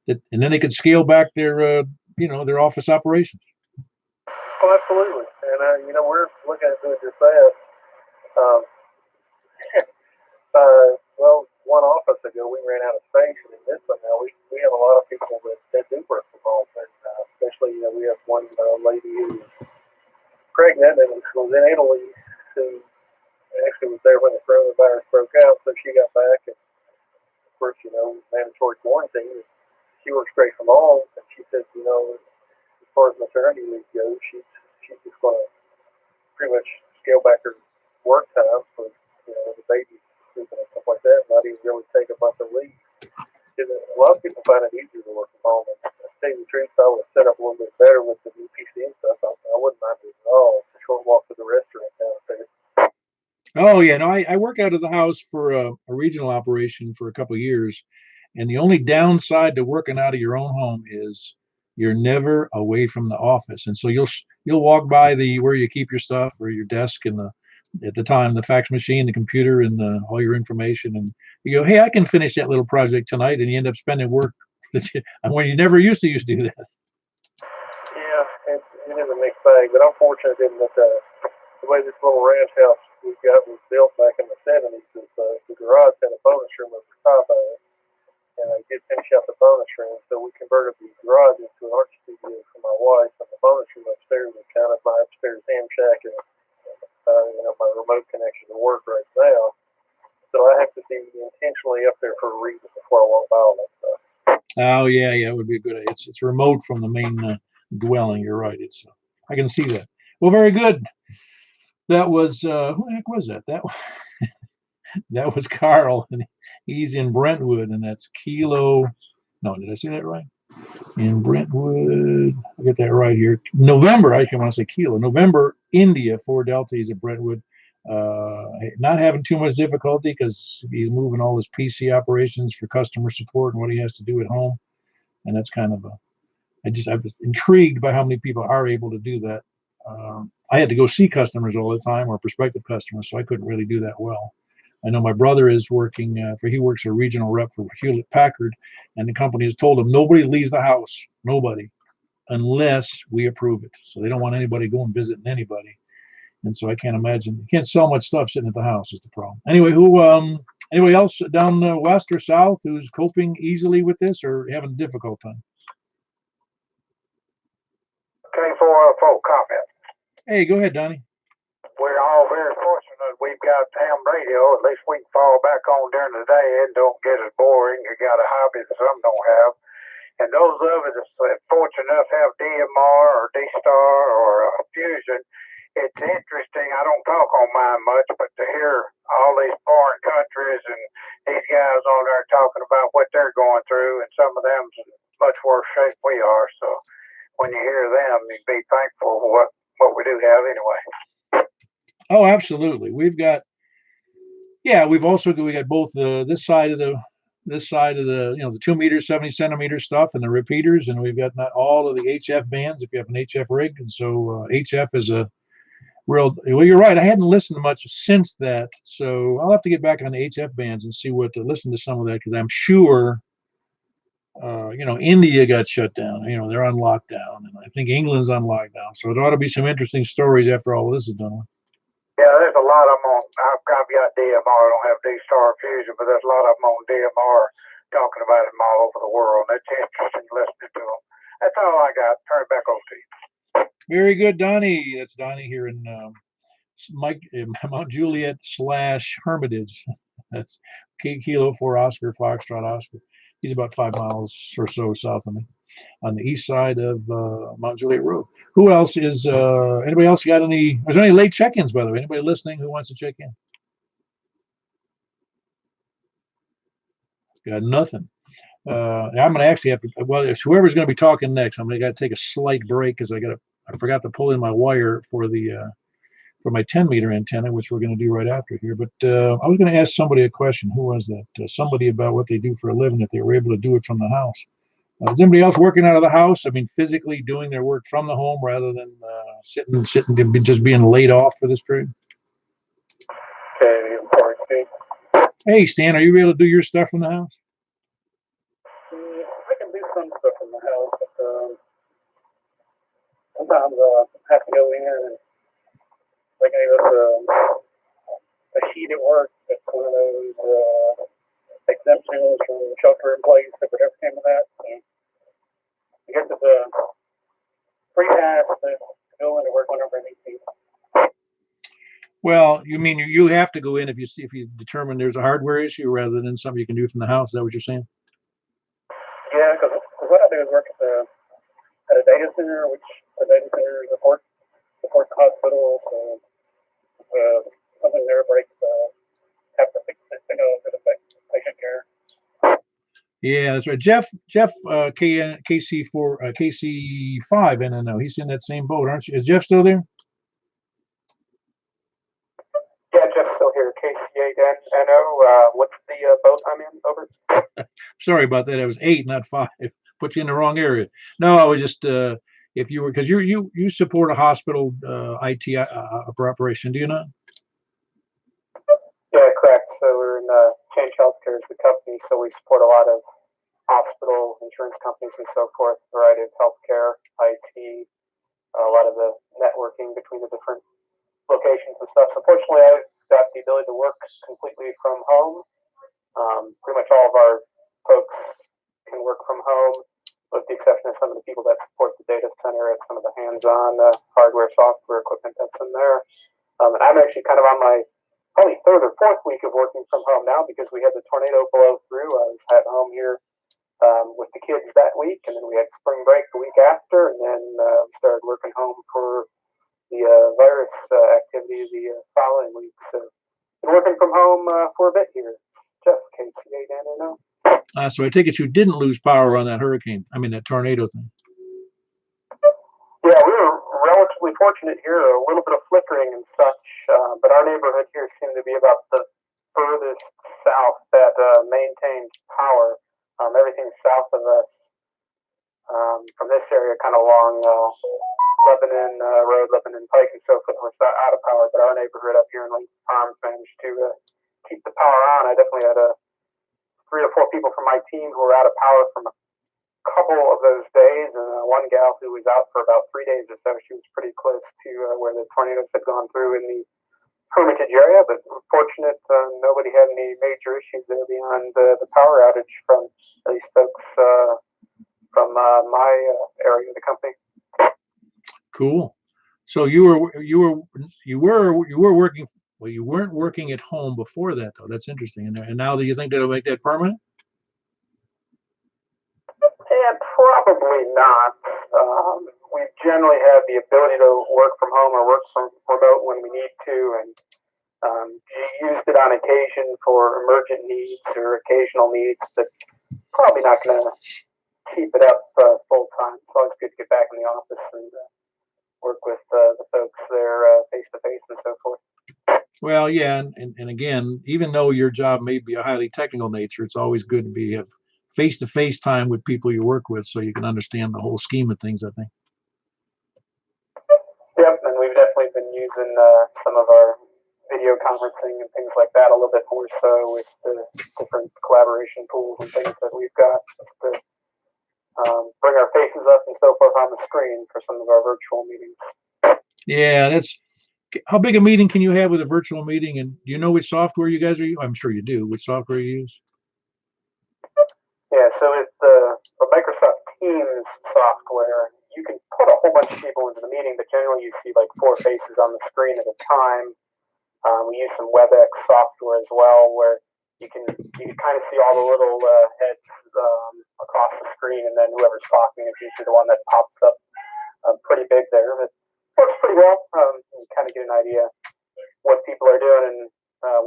A: And then they could scale back their their office operations.
E: Oh, absolutely. And we're looking at doing just that. One office ago, we ran out of space, and in this one now, we have a lot of people that do work from home. And especially, we have one lady who's pregnant and was in Italy, who actually was there when the coronavirus broke out, so she got back, and of course, mandatory quarantine. And she works straight from home, and she said, as far as maternity leave goes, she's just going to pretty much scale back her work time for the baby and stuff like that, not even really take a month of leave. A lot of people find it easier to work from home. And to tell you the truth, I was set up a little bit better with the new PC and stuff. I wouldn't mind it at all. It's a short walk to the restaurant downstairs.
A: Oh yeah, no, I work out of the house for a regional operation for a couple of years, and the only downside to working out of your own home is you're never away from the office, and so you'll walk by where you keep your stuff or your desk and at the time the fax machine, the computer, and all your information, and you go, hey, I can finish that little project tonight, and you end up spending work when you never used to do that.
E: Yeah, it is a mixed bag, but I'm fortunate in that the way this little ranch house we've got was built back in the 70s, is the garage had a bonus room over the top of it, and I did finish up the bonus room, so we converted the garage into an art studio for my wife, and the bonus room upstairs is kind of my upstairs ham shack, and my remote connection to work right now. So I have to be intentionally up there for a reason before I walk by all that stuff.
A: Oh yeah, it would be a good. It's remote from the main dwelling. You're right. I can see that. Well, very good. That was who the heck was that? That was Carl, and he's in Brentwood, and that's Kilo. No, did I say that right? In Brentwood, I get that right here. November, I want to say Kilo. November, India, 4 Delta. He's at Brentwood. Not having too much difficulty because he's moving all his PC operations for customer support and what he has to do at home. And that's kind of I was intrigued by how many people are able to do that. I had to go see customers all the time, or prospective customers, so I couldn't really do that well. I know my brother is working he works a regional rep for Hewlett Packard, and the company has told him nobody leaves the house, nobody, unless we approve it. So they don't want anybody going visiting anybody. And so I can't imagine, you can't sell much stuff sitting at the house is the problem. Anyway, anybody else down west or south who's coping easily with this or having a difficult time?
E: Okay, for a full comment.
A: Hey, go ahead, Donnie.
E: We're all very fortunate we've got ham radio. At least we can fall back on during the day and don't get as boring. You got a hobby that some don't have. And those of us that's fortunate enough to have DMR or D-Star or Fusion, it's interesting. I don't talk on mine much, but to hear all these foreign countries and these guys on there talking about what they're going through, and some of them's in much worse shape we are. So when you hear them, you be thankful for what we do have anyway.
A: Oh, absolutely. We've got both this side of the the 2 meter 70 centimeter stuff and the repeaters, and we've got not all of the HF bands if you have an HF rig. And so HF is a real, well, you're right, I hadn't listened much since that, so I'll have to get back on the HF bands and see listen to some of that, because I'm sure India got shut down, they're on lockdown, and I think England's on lockdown, so it ought to be some interesting stories after all of this is done.
E: Yeah, there's a lot of them on. I've got DMR. I don't have D-Star Fusion, but there's a lot of them on DMR talking about them all over the world. It's interesting listening to them. That's all I got. Turn it back over to you.
A: Very good, Donnie. That's Donnie here in Mount Juliet / Hermitage. That's Kilo 4 Oscar Foxtrot Oscar. He's about 5 miles or so south of me, on the east side of Mount Juliet Road. Who else is, anybody else got any, is there any late check-ins, by the way? Anybody listening who wants to check in? Got nothing. I'm going to actually have to, well, if whoever's going to be talking next, I'm going to got to take a slight break because I forgot to pull in my wire for my 10-meter antenna, which we're going to do right after here. But I was going to ask somebody a question. Who was that? Somebody about what they do for a living, if they were able to do it from the house. Is anybody else working out of the house? I mean, physically doing their work from the home rather than sitting just being laid off for this period?
E: Okay,
A: hey, Stan, are you able to do your stuff from the house?
E: I can do some stuff from the house, but sometimes I have to go in and they gave us a sheet at work that's one of those exemptions from shelter in place that would ever came to that. So I guess it's a free pass to go into work whenever I need to.
A: Well, you mean you have to go in if you determine there's a hardware issue rather than something you can do from the house? Is that what you're saying?
E: Yeah, because what I do is work at a data center, which the data center supports the hospital. So something there breaks, have to fix it to know if it affects patient care.
A: Yeah, that's right. Jeff, KC5 NNO. He's in that same boat, aren't you? Is Jeff still there?
E: Yeah, Jeff's still here. KC8NNO. What's the boat I'm in? Over.
A: Sorry about that. It was 8, not 5. Put you in the wrong area. No, I was just if you were, because you support a hospital IT operation, do you not?
E: Yeah, correct. So we're in Change Healthcare is the company, so we support a lot of hospital insurance companies and so forth, a variety of healthcare, IT, a lot of the networking between the different locations and stuff. So fortunately, I've got the ability to work completely from home. Pretty much all of our folks
F: can work from home, with the exception of some of the people that support the data center and some of the hands-on hardware, software equipment that's in there. And I'm actually kind of on my probably third or fourth week of working from home now because we had the tornado blow through. I was at home here with the kids that week, and then we had spring break the week after, and then started working home for the virus activity the following week. So been working from home for a bit here. Jeff, KCA, Dan, I know.
A: So I take it you didn't lose power on that hurricane. I mean, that tornado thing.
F: Yeah, we were relatively fortunate here. A little bit of flickering and such, but our neighborhood here seemed to be about the furthest south that maintained power. Everything south of us from this area, kind of along Lebanon Road, Lebanon Pike, and so forth, was out of power. But our neighborhood up here in Lincoln Farms managed to keep the power on. I definitely had 3 or 4 people from my team who were out of power from a couple of those days, and one gal who was out for about 3 days or so. She was pretty close to where the tornadoes had gone through in the Hermitage area, but fortunate nobody had any major issues there beyond the power outage from at least folks from my area of the company.
A: Cool. So you were working. Well, you weren't working at home before that, though. That's interesting. And now, do you think that'll make that permanent?
F: Yeah, probably not. We generally have the ability to work from home or work from remote when we need to, and used it on occasion for emergent needs or occasional needs, but probably not going to keep it up full time. It's always good to get back in the office and work with the folks there face to face and so forth.
A: Well, yeah, and again, even though your job may be a highly technical nature, it's always good to have face-to-face time with people you work with so you can understand the whole scheme of things, I think.
F: Yep, and we've definitely been using some of our video conferencing and things like that a little bit more so with the different collaboration tools and things that we've got to bring our faces up and so forth on the screen for some of our virtual meetings.
A: Yeah, that's. How big a meeting can you have with a virtual meeting? And do you know which software you guys are using? I'm sure you do. Which software you use?
F: Yeah, so it's the Microsoft Teams software. You can put a whole bunch of people into the meeting, but generally you see like 4 faces on the screen at a time. We use some WebEx software as well, where you can kind of see all the little heads across the screen, and then whoever's talking is usually the one that pops up pretty big there. It works pretty well. You kind of get an idea what people are doing and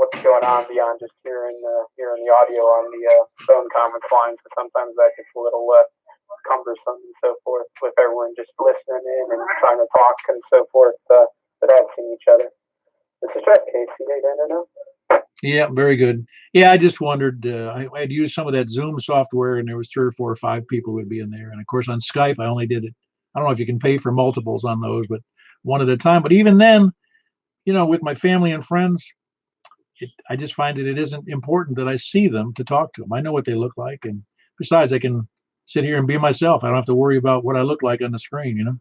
F: what's going on beyond just hearing the audio on the phone conference lines. So sometimes that gets a little cumbersome and so forth with everyone just listening in and trying to talk and so forth without seeing each other. This is Jeff, Casey. I don't know.
A: Yeah, very good. Yeah, I just wondered. I had used some of that Zoom software, and there was 3 or 4 or 5 people would be in there. And of course, on Skype, I only did it. I don't know if you can pay for multiples on those, but one at a time. But even then, with my family and friends, I just find that it isn't important that I see them to talk to them. I know what they look like, and besides, I can sit here and be myself. I don't have to worry about what I look like on the screen.
F: Yeah,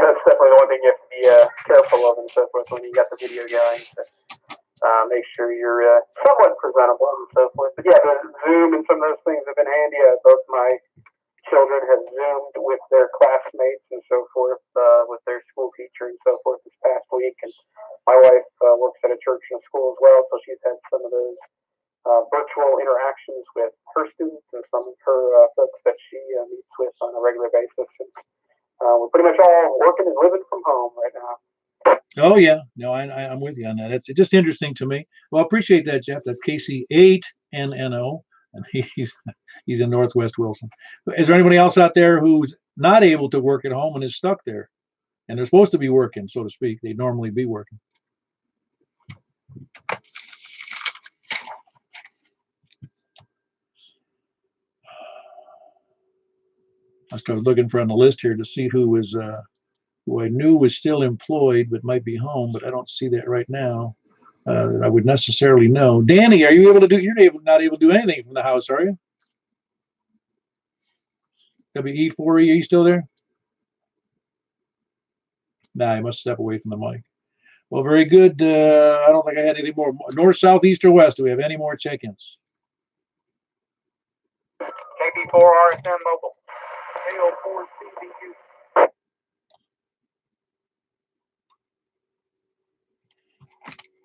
F: that's definitely the one thing you have to be careful of and so forth when you got the video going. To make sure you're somewhat presentable and so forth. But yeah, the Zoom and some of those things have been handy. Both my children have Zoomed with their classmates and so forth, with their school teacher and so forth this past week. And my wife works at a church and a school as well, so she's had some of those virtual interactions with her students and some of her folks that she meets with on a regular basis. And, we're pretty much all working and living from home right now.
A: Oh yeah, no, I'm with you on that. It's just interesting to me. Well, I appreciate that, Jeff. That's KC8NNO, and he's in Northwest Wilson. Is there anybody else out there who's not able to work at home and is stuck there? And they're supposed to be working, so to speak. They'd normally be working. I started looking for on the list here to see who I knew was still employed but might be home, but I don't see that right now. I would necessarily know. Danny, are you able to do? You're not able to do anything from the house, are you? WE4E, are you still there? Nah, I must step away from the mic. Well, very good. I don't think I had any more. North, south, east, or west. Do we have any more check-ins?
E: KP4 RSM mobile. KO4 CBU.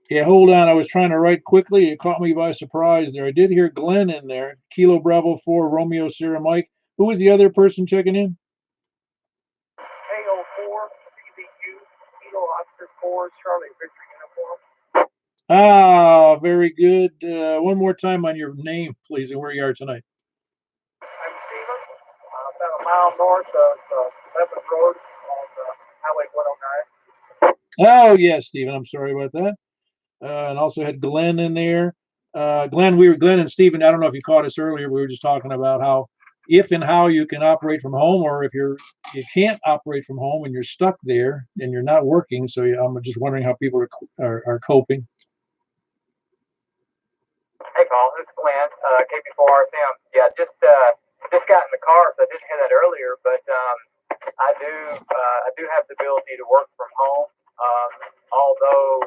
A: Yeah, hold on. I was trying to write quickly. It caught me by surprise there. I did hear Glenn in there. Kilo Bravo 4, Romeo Sierra Mike. Who was the other person checking in?
F: KO4 CBU. Kilo Oscar 4 Charlie Victor uniform.
A: Ah, very good. One more time on your name, please, and where you are tonight.
F: I'm Stephen. About a mile north of 11th Road on Highway 109.
A: Oh, yes, Stephen. I'm sorry about that. And also had Glenn in there. Glenn and Stephen, I don't know if you caught us earlier. We were just talking about how, if and how you can operate from home, or if you can't operate from home and you're stuck there and you're not working. So I'm just wondering how people are coping.
E: Hey, Paul, this is Glenn, KP4 RSM. Yeah, just got in the car, so I didn't hear that earlier, but I do have the ability to work from home, although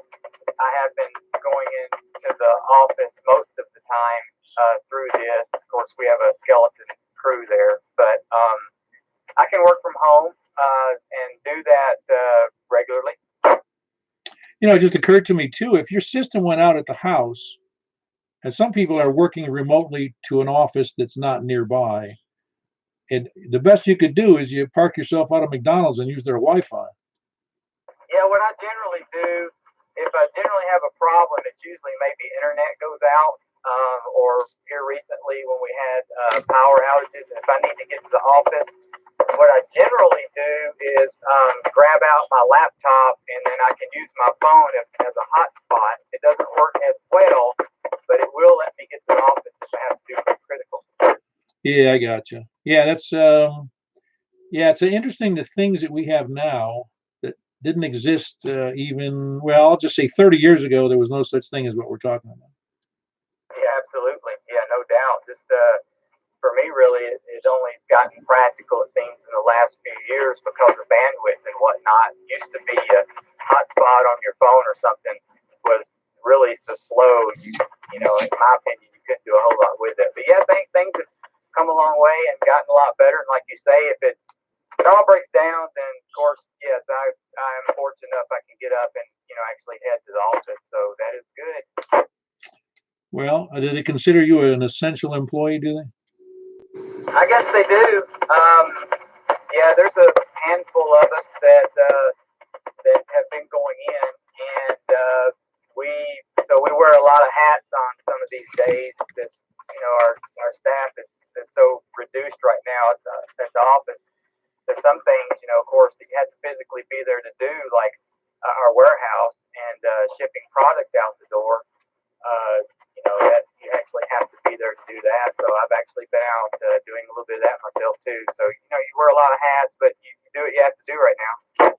E: I have been going into the office most of the time through this. Of course, we have a skeleton crew there, but I can work from home and do that regularly.
A: It just occurred to me, too, if your system went out at the house, and some people are working remotely to an office that's not nearby, and the best you could do is you park yourself out of McDonald's and use their Wi-Fi.
E: Yeah, what I generally do, if I generally have a problem, it's usually maybe internet goes out, or here recently when we had power outages, if I need to get to the office, what I generally do is grab out my laptop, and then I can use my phone as a hotspot. It doesn't work as well, but it will let me get to the office if I have to do something critical.
A: Yeah, I gotcha. Yeah, that's it's interesting, the things that we have now that didn't exist I'll just say 30 years ago. There was no such thing as what we're talking about.
E: Yeah, absolutely. Yeah, no doubt. Just for me, really, it's only gotten practical, it seems, in the last few years because of bandwidth and whatnot. It used to be a hotspot on your phone or something was really so slow. In my opinion, you couldn't do a whole lot with it. But yeah, things have come a long way and gotten a lot better. And like you say, if it all breaks down, then of course, yes, I'm fortunate enough I can get up and actually head to the office. So that is good.
A: Well, do they consider you an essential employee? Do they?
E: I guess they do. Yeah, there's a handful of us that have been going in, and we wear a lot of hats on some of these days. That our staff is so reduced right now at the office. There's some things, of course, that you have to physically be there to do, like our warehouse and shipping product out the door. That you actually have to be there to do that. So I've actually been out doing a little bit of that myself too. So you wear a lot of hats, but you do what you have to do right now.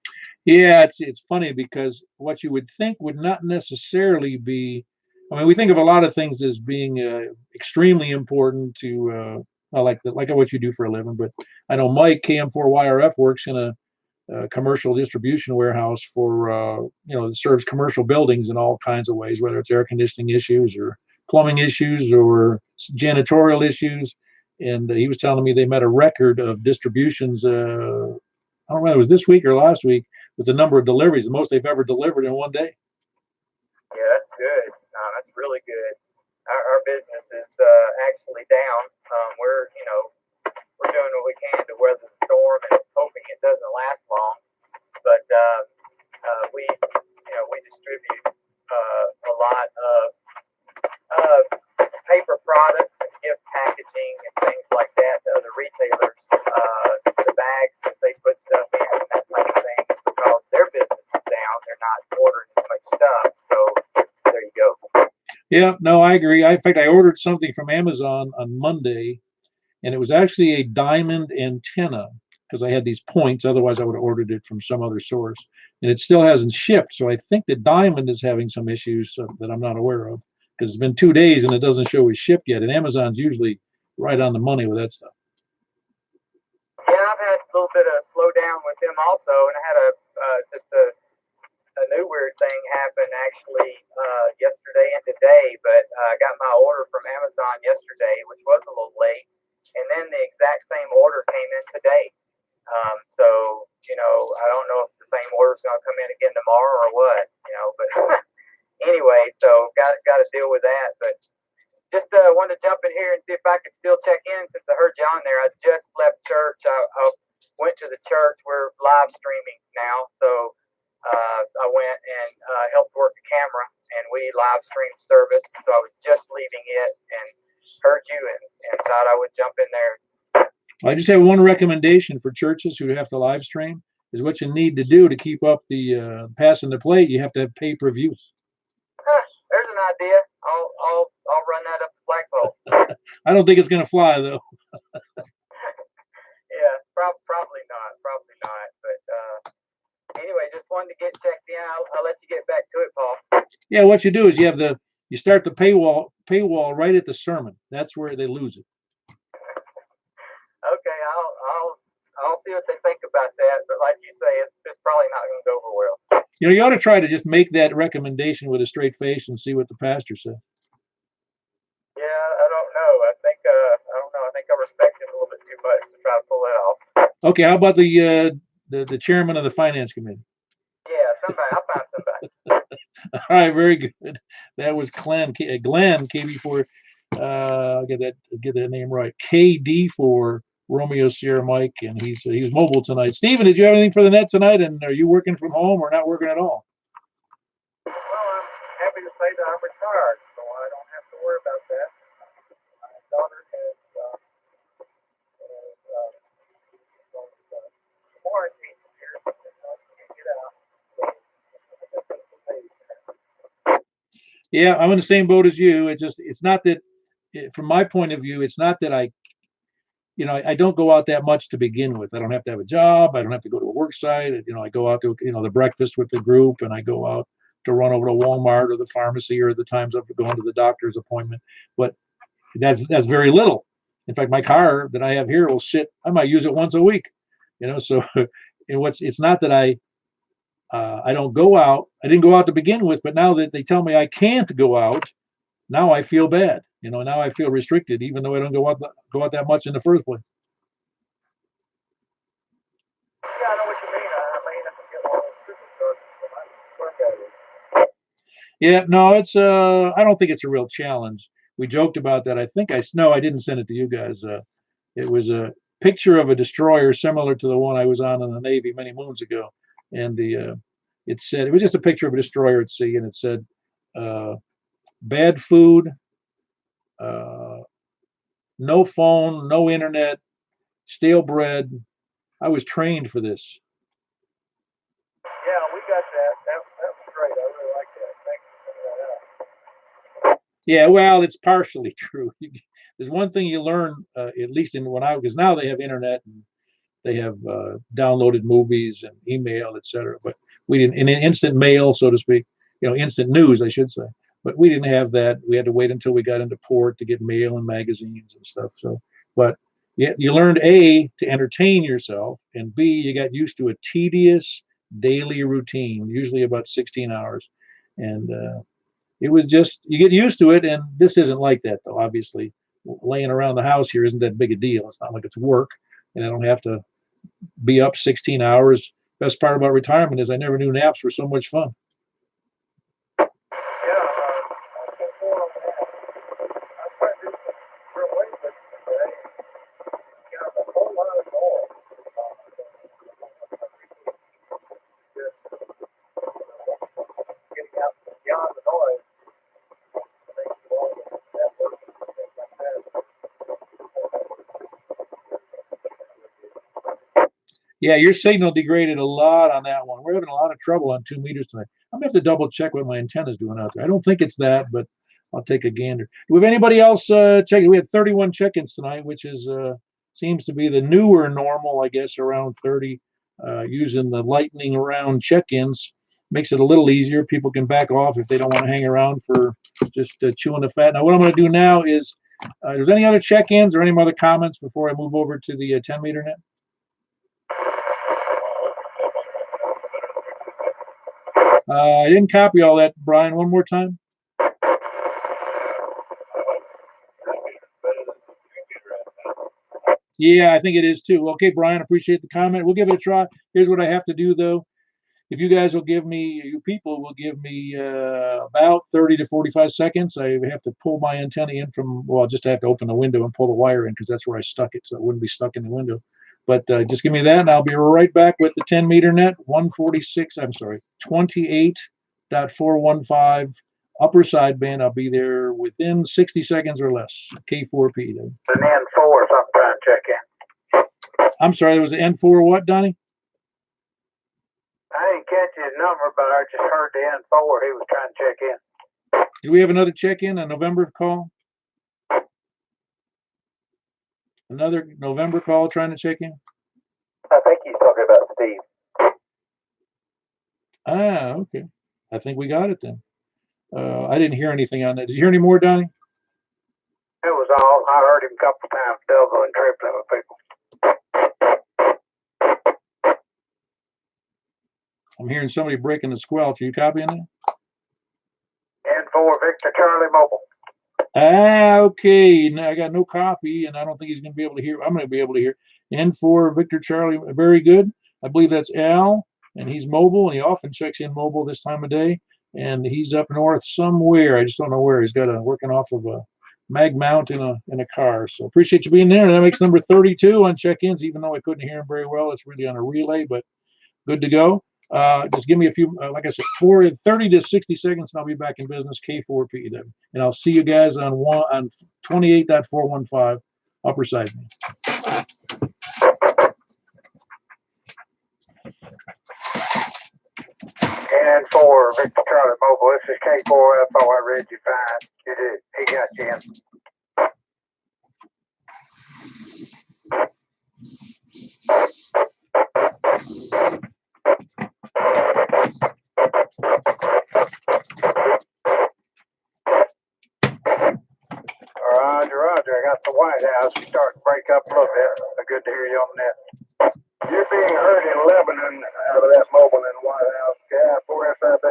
A: Yeah, it's funny because what you would think would not necessarily be. I mean, we think of a lot of things as being extremely important to like what you do for a living. But I know Mike KM4YRF works in a commercial distribution warehouse for that serves commercial buildings in all kinds of ways, whether it's air conditioning issues or plumbing issues or janitorial issues. And he was telling me they met a record of distributions. I don't know whether it was this week or last week, with the number of deliveries, the most they've ever delivered in one day.
E: Yeah, that's good. That's really good. Our business is actually down. We're doing what we can to weather the storm and hoping it doesn't last long. But we distribute a lot of paper products and gift packaging and things like that to other retailers. The bags that they put stuff in and that type of thing, because their business is down, they're not ordering as much stuff. So there you go.
A: Yeah, no, I agree. In fact, I ordered something from Amazon on Monday, and it was actually a diamond antenna because I had these points. Otherwise, I would have ordered it from some other source, and it still hasn't shipped. So I think that Diamond is having some issues that I'm not aware of, because it's been 2 days and it doesn't show it's shipped yet. And Amazon's usually right on the money with that stuff.
E: Yeah, I've had a little bit of slowdown with them also, and I had a new weird thing happen actually yesterday and today. But I got my order from Amazon yesterday, which was a little late,
G: and then the exact same order came in today. So, I don't know if the same order is going to come in again tomorrow or what, but anyway, so got to deal with that. But just wanted to jump in here and see if I could still check in since I heard you on there. I just left church. I went to the church. We're live streaming now, so I went and helped work the camera, and we live streamed service. So I was just leaving it and heard you and thought I would jump in there.
A: I just have one recommendation for churches who have to live stream is what you need to do to keep up the passing the plate. You have to have pay-per-view.
G: There's an idea. I'll run that up the flagpole.
A: I don't think it's going to fly though.
G: Yeah, probably not. But anyway, just wanted to get checked in. I'll let you get back to it, Paul.
A: Yeah, what you do is you start the paywall right at the sermon. That's where they lose it.
G: Okay, I'll see what they think about that. But like you say, it's probably not going to go over well.
A: You ought to try to just make that recommendation with a straight face and see what the pastor says.
G: Yeah, I don't know. I don't know. I think I respect him a little bit too much to try to pull that off.
A: Okay, how about the chairman of the finance committee?
G: Yeah, I'll find somebody.
A: All right, very good. That was Glenn KB4. I'll get that name right. KD for Romeo Sierra Mike, and he was mobile tonight. Stephen, did you have anything for the net tonight? And are you working from home or not working at all?
E: Well, I'm happy to say that I'm retired, so I don't have to worry about that. My daughter has quarantined here, so she can't get out.
A: Yeah, I'm in the same boat as you. It's not that, from my point of view, it's not that I don't go out that much to begin with. I don't have to have a job. I don't have to go to a work site. I go out to, the breakfast with the group, and I go out to run over to Walmart or the pharmacy or the times I'm going to the doctor's appointment. But that's very little. In fact, my car that I have here will sit. I might use it once a week. So it's not that I don't go out. I didn't go out to begin with, but now that they tell me I can't go out, now I feel bad. Now I feel restricted, even though I don't go out that much in the first place.
E: Yeah, I know what you mean. I mean, I can get all those Christmas cards.
A: Yeah, no, it's I don't think it's a real challenge. We joked about that. I think I didn't send it to you guys. It was a picture of a destroyer similar to the one I was on in the Navy many moons ago, and it said, it was just a picture of a destroyer at sea, and it said, bad food, no phone, no internet, stale bread. I was trained for this.
E: Yeah, we got that. That was great. I really like that. Thanks for sending that out.
A: Yeah, well, it's partially true. There's one thing you learn, at least because now they have internet and they have downloaded movies and email, etc. But we didn't, in instant mail, so to speak, instant news, I should say. But we didn't have that. We had to wait until we got into port to get mail and magazines and stuff. So, but yeah, you learned A, to entertain yourself, and B, you got used to a tedious daily routine, usually about 16 hours. And it was just, you get used to it. And this isn't like that, though. Obviously, laying around the house here isn't that big a deal. It's not like it's work, and I don't have to be up 16 hours. Best part about retirement is I never knew naps were so much fun. Yeah, your signal degraded a lot on that one. We're having a lot of trouble on 2 meters tonight. I'm going to have to double check what my antenna is doing out there. I don't think it's that, but I'll take a gander. Do we have anybody else checking? We had 31 check-ins tonight, which is seems to be the newer normal, I guess, around 30. Using the lightning round check-ins makes it a little easier. People can back off if they don't want to hang around for just chewing the fat. Now, what I'm going to do now is, there's any other check-ins or any other comments before I move over to the 10-meter net? I didn't copy all that, Brian. One more time. Yeah, I think it is too. Okay, Brian, appreciate the comment. We'll give it a try. Here's what I have to do though. If you guys will give me, you people will give me about 30 to 45 seconds. I have to pull my antenna in from, well, just have to open the window and pull the wire in because that's where I stuck it, so it wouldn't be stuck in the window. But just give me that, and I'll be right back with the 10-meter net, 28.415 upper sideband. I'll be there within 60 seconds or less. K4P.
E: An N4 sometime check in.
A: I'm sorry, there was an N4 what, Donnie?
E: I didn't catch his number, but I just heard the N4. He was trying to check in.
A: Do we have another check-in, a November call? Another November call trying to check in?
E: I think he's talking about Steve.
A: Ah, okay. I think we got it then. I didn't hear anything on that. Did you hear any more, Donnie?
E: It was all. I heard him a couple times, double and tripling with people.
A: I'm hearing somebody breaking the squelch. Are you copying that?
E: N4 Victor Charlie Mobile.
A: Ah, okay. No, I got no copy, and I don't think he's going to be able to hear. I'm going to be able to hear. N4 Victor Charlie. Very good. I believe that's Al, and he's mobile, and he often checks in mobile this time of day. And he's up north somewhere. I just don't know where. He's got working off of a mag mount in a car. So appreciate you being there. And that makes number 32 on check-ins, even though I couldn't hear him very well. It's really on a relay, but good to go. Just give me a few, like I said, 30 to 60 seconds, and I'll be back in business. K4P then, and I'll see you guys on 28.415 upper side.
E: And for Victor Charlie Mobile, this is K4FO. I read you fine. You did. He got you in. Roger, Roger. I got the White House. You're starting to break up a little bit. Good to hear you on that. You're being heard in Lebanon out of that mobile in the White House. Yeah, 4SIB.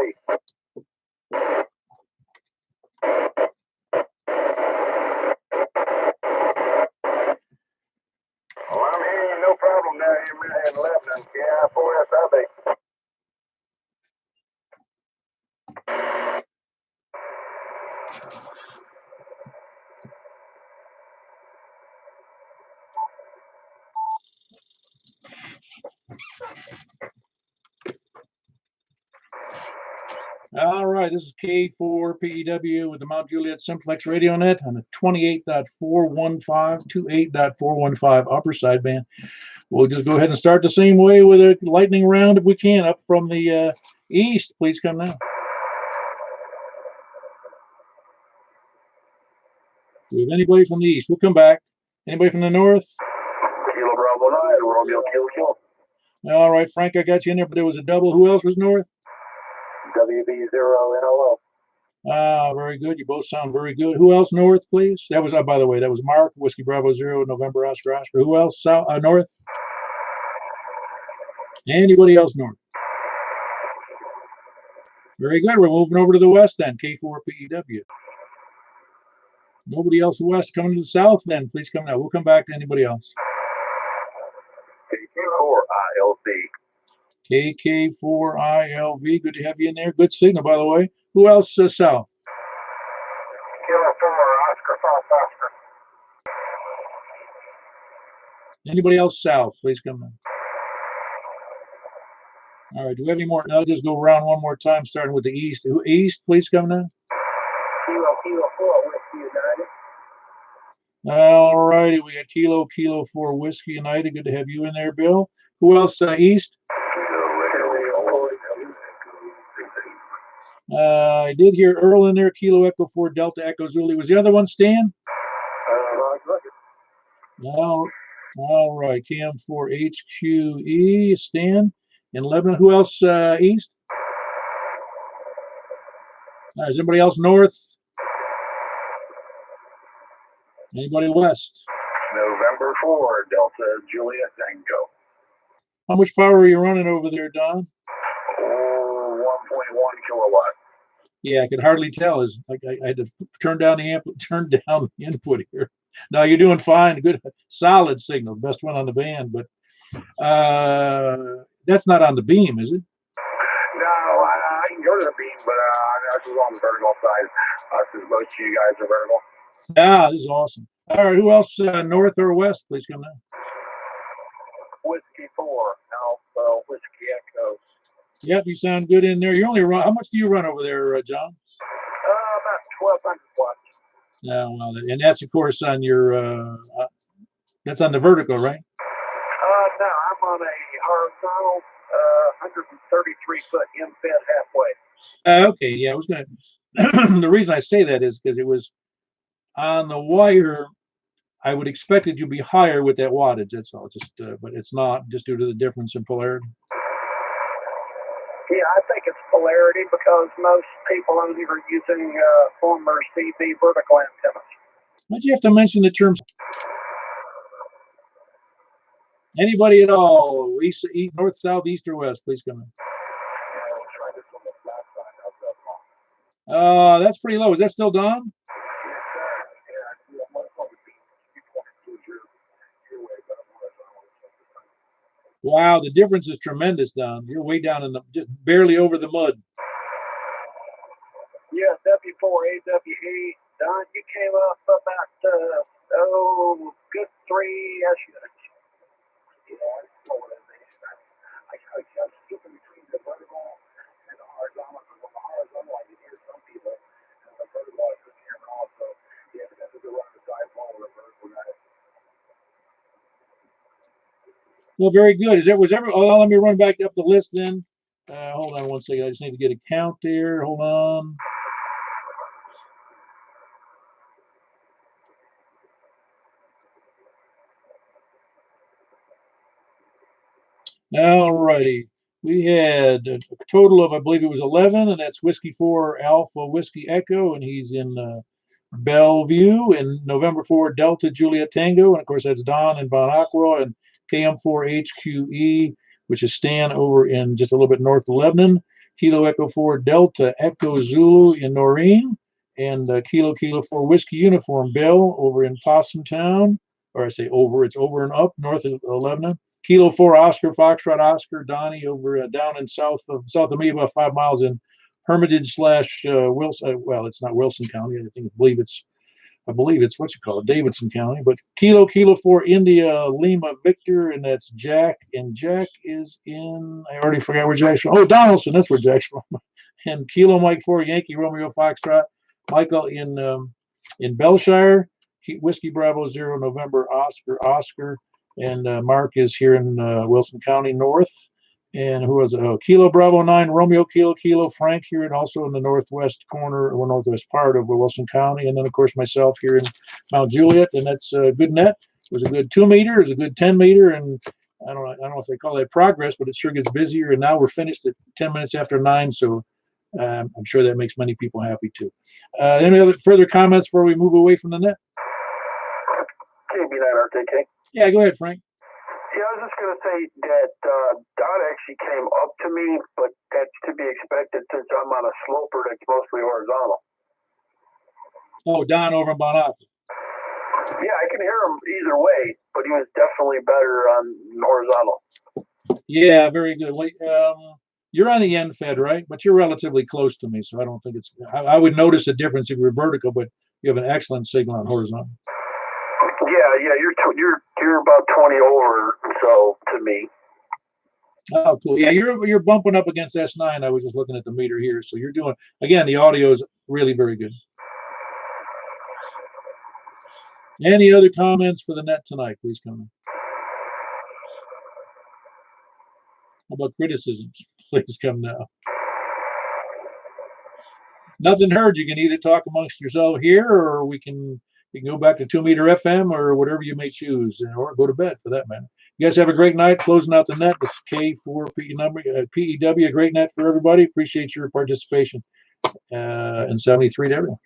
E: Well, I'm hearing you no problem down here in Lebanon. Yeah, 4SIB.
A: All right, this is K4PEW with the Mount Juliet Simplex Radio Net on the 28.415 upper sideband. We'll just go ahead and start the same way with a lightning round if we can. Up from the east, please come now. Do we have anybody from the east? We'll come back. Anybody from the north?
B: Kilo Bravo 9, Romeo Kilo.
A: All right, Frank, I got you in there, but there was a double. Who else was north?
B: WB0NLO.
A: Ah, very good. You both sound very good. Who else north, please? That was, by the way, that was Mark, Whiskey Bravo 0, November Oscar Oscar. Who else south, north? Anybody else north? Very good. We're moving over to the west then, K4PEW. Nobody else west. Coming to the south then, please come now. We'll come back to anybody else.
B: KK4ILV.
A: KK4ILV. Good to have you in there. Good signal, by the way. Who else south?
E: Kilo 4, Oscar Fox Oscar.
A: Anybody else south? Please come in. All right. Do we have any more? I'll just go around one more time, starting with the east. East, please come now.
E: Kilo 4, Whiskey United.
A: All righty. We got Kilo 4 Whiskey United. Good to have you in there, Bill. Who else east? I did hear Earl in there. Kilo Echo 4 Delta Echo Zulu. Was the other one Stan? All right. KM4 HQE Stan in Lebanon. Who else east? Is anybody else north? Anybody west?
B: November 4, Delta Juliet Tango.
A: How much power are you running over there, Don?
B: 1.1 kilowatt.
A: Yeah, I could hardly tell. Is like I had to turn down the input here. No, you're doing fine. Good, solid signal. Best one on the band, but that's not on the beam, is it?
B: No, I can go to the beam, but this is on the vertical side. Since most of you guys are vertical.
A: Ah, this is awesome. All right, who else? North or west? Please come down.
E: Whiskey 4, Alpha Whiskey Echo.
A: Yep, you sound good in there. You only run. How much do you run over there, John?
E: About 1,200 watts.
A: No, well, and that's of course on your. That's on the vertical, right?
E: No, I'm on a horizontal 133 foot in-fed halfway.
A: Okay, yeah, I was gonna. The reason I say that is because it was on the wire. I would expect it to be higher with that wattage. That's all. Just, but it's not, just due to the difference in polarity.
E: Yeah, I think it's polarity because most people only are using former CB vertical antennas.
A: Why'd you have to mention the terms? Anybody at all? East, north, south, east, or west? Please come in. That's pretty low. Is that still Don? Wow, the difference is tremendous, Don. You're way down in the, just barely over the mud.
E: Yeah, W4AWE. Don, you came up about, good 3 SUs. Yeah, that's polarization. I just skipping between the vertical and the horizontal. On the horizontal, I can hear some people, and the vertical, I couldn't hear them also. Yeah, that's a good one to drive home with a vertical guy.
A: Well, very good. Let me run back up the list then. Hold on one second. I just need to get a count there. Hold on. All righty. We had a total of, I believe it was 11, and that's Whiskey 4 Alpha Whiskey Echo, and he's in Bellevue, and November 4 Delta Juliet Tango, and of course that's Don in Bon Aqua, and KM4 HQE, which is Stan over in just a little bit north of Lebanon, Kilo Echo 4 Delta Echo Zulu in Noreen, and Kilo 4 Whiskey Uniform Bill over in Possum Town, or I say over, it's over and up north of Lebanon. Kilo 4 Oscar Foxtrot Oscar Donnie over down in south of me, about 5 miles in Hermitage / Wilson. Well, it's not Wilson County. I believe it's what you call it, Davidson County. But Kilo 4 India Lima Victor, and that's Jack. And Jack is in, I already forgot where Jack's from. Oh, Donaldson, that's where Jack's from. And Kilo Mike 4 Yankee Romeo Foxtrot Michael in Belshire. Whiskey Bravo 0 November Oscar. And Mark is here in Wilson County North. And who was it? Oh, Kilo Bravo 9 Romeo Kilo Frank here, and also in the northwest corner or northwest part of Wilson County. And then of course myself here in Mount Juliet, and that's a good net. It was a good 2 meter, it was a good 10 meter, and I don't know if they call that progress, but it sure gets busier. And now we're finished at 10 minutes after 9, so I'm sure that makes many people happy too. Any other further comments before we move away from the net?
E: KB9 RTK.
A: Yeah, go ahead, Frank.
E: Yeah, I was just going to say that Don actually came up to me, but that's to be expected since I'm on a sloper that's mostly horizontal.
A: Oh, Don over in Bon Aqua.
E: Yeah, I can hear him either way, but he was definitely better on horizontal.
A: Yeah, very good. You're on the end fed, right? But you're relatively close to me, so I don't think it's. I would notice a difference if you're vertical, but you have an excellent signal on horizontal.
E: Yeah, you're about 20 over, so to me.
A: Oh, cool. Yeah, you're bumping up against S9. I was just looking at the meter here, so you're doing. Again, the audio is really very good. Any other comments for the net tonight? Please come in. How about criticisms? Please come now. Nothing heard. You can either talk amongst yourself here, or we can go back to 2 meter FM or whatever you may choose, or go to bed for that matter. You guys have a great night. Closing out the net. This is K4PEW. A great night for everybody. Appreciate your participation. And 73 to everyone.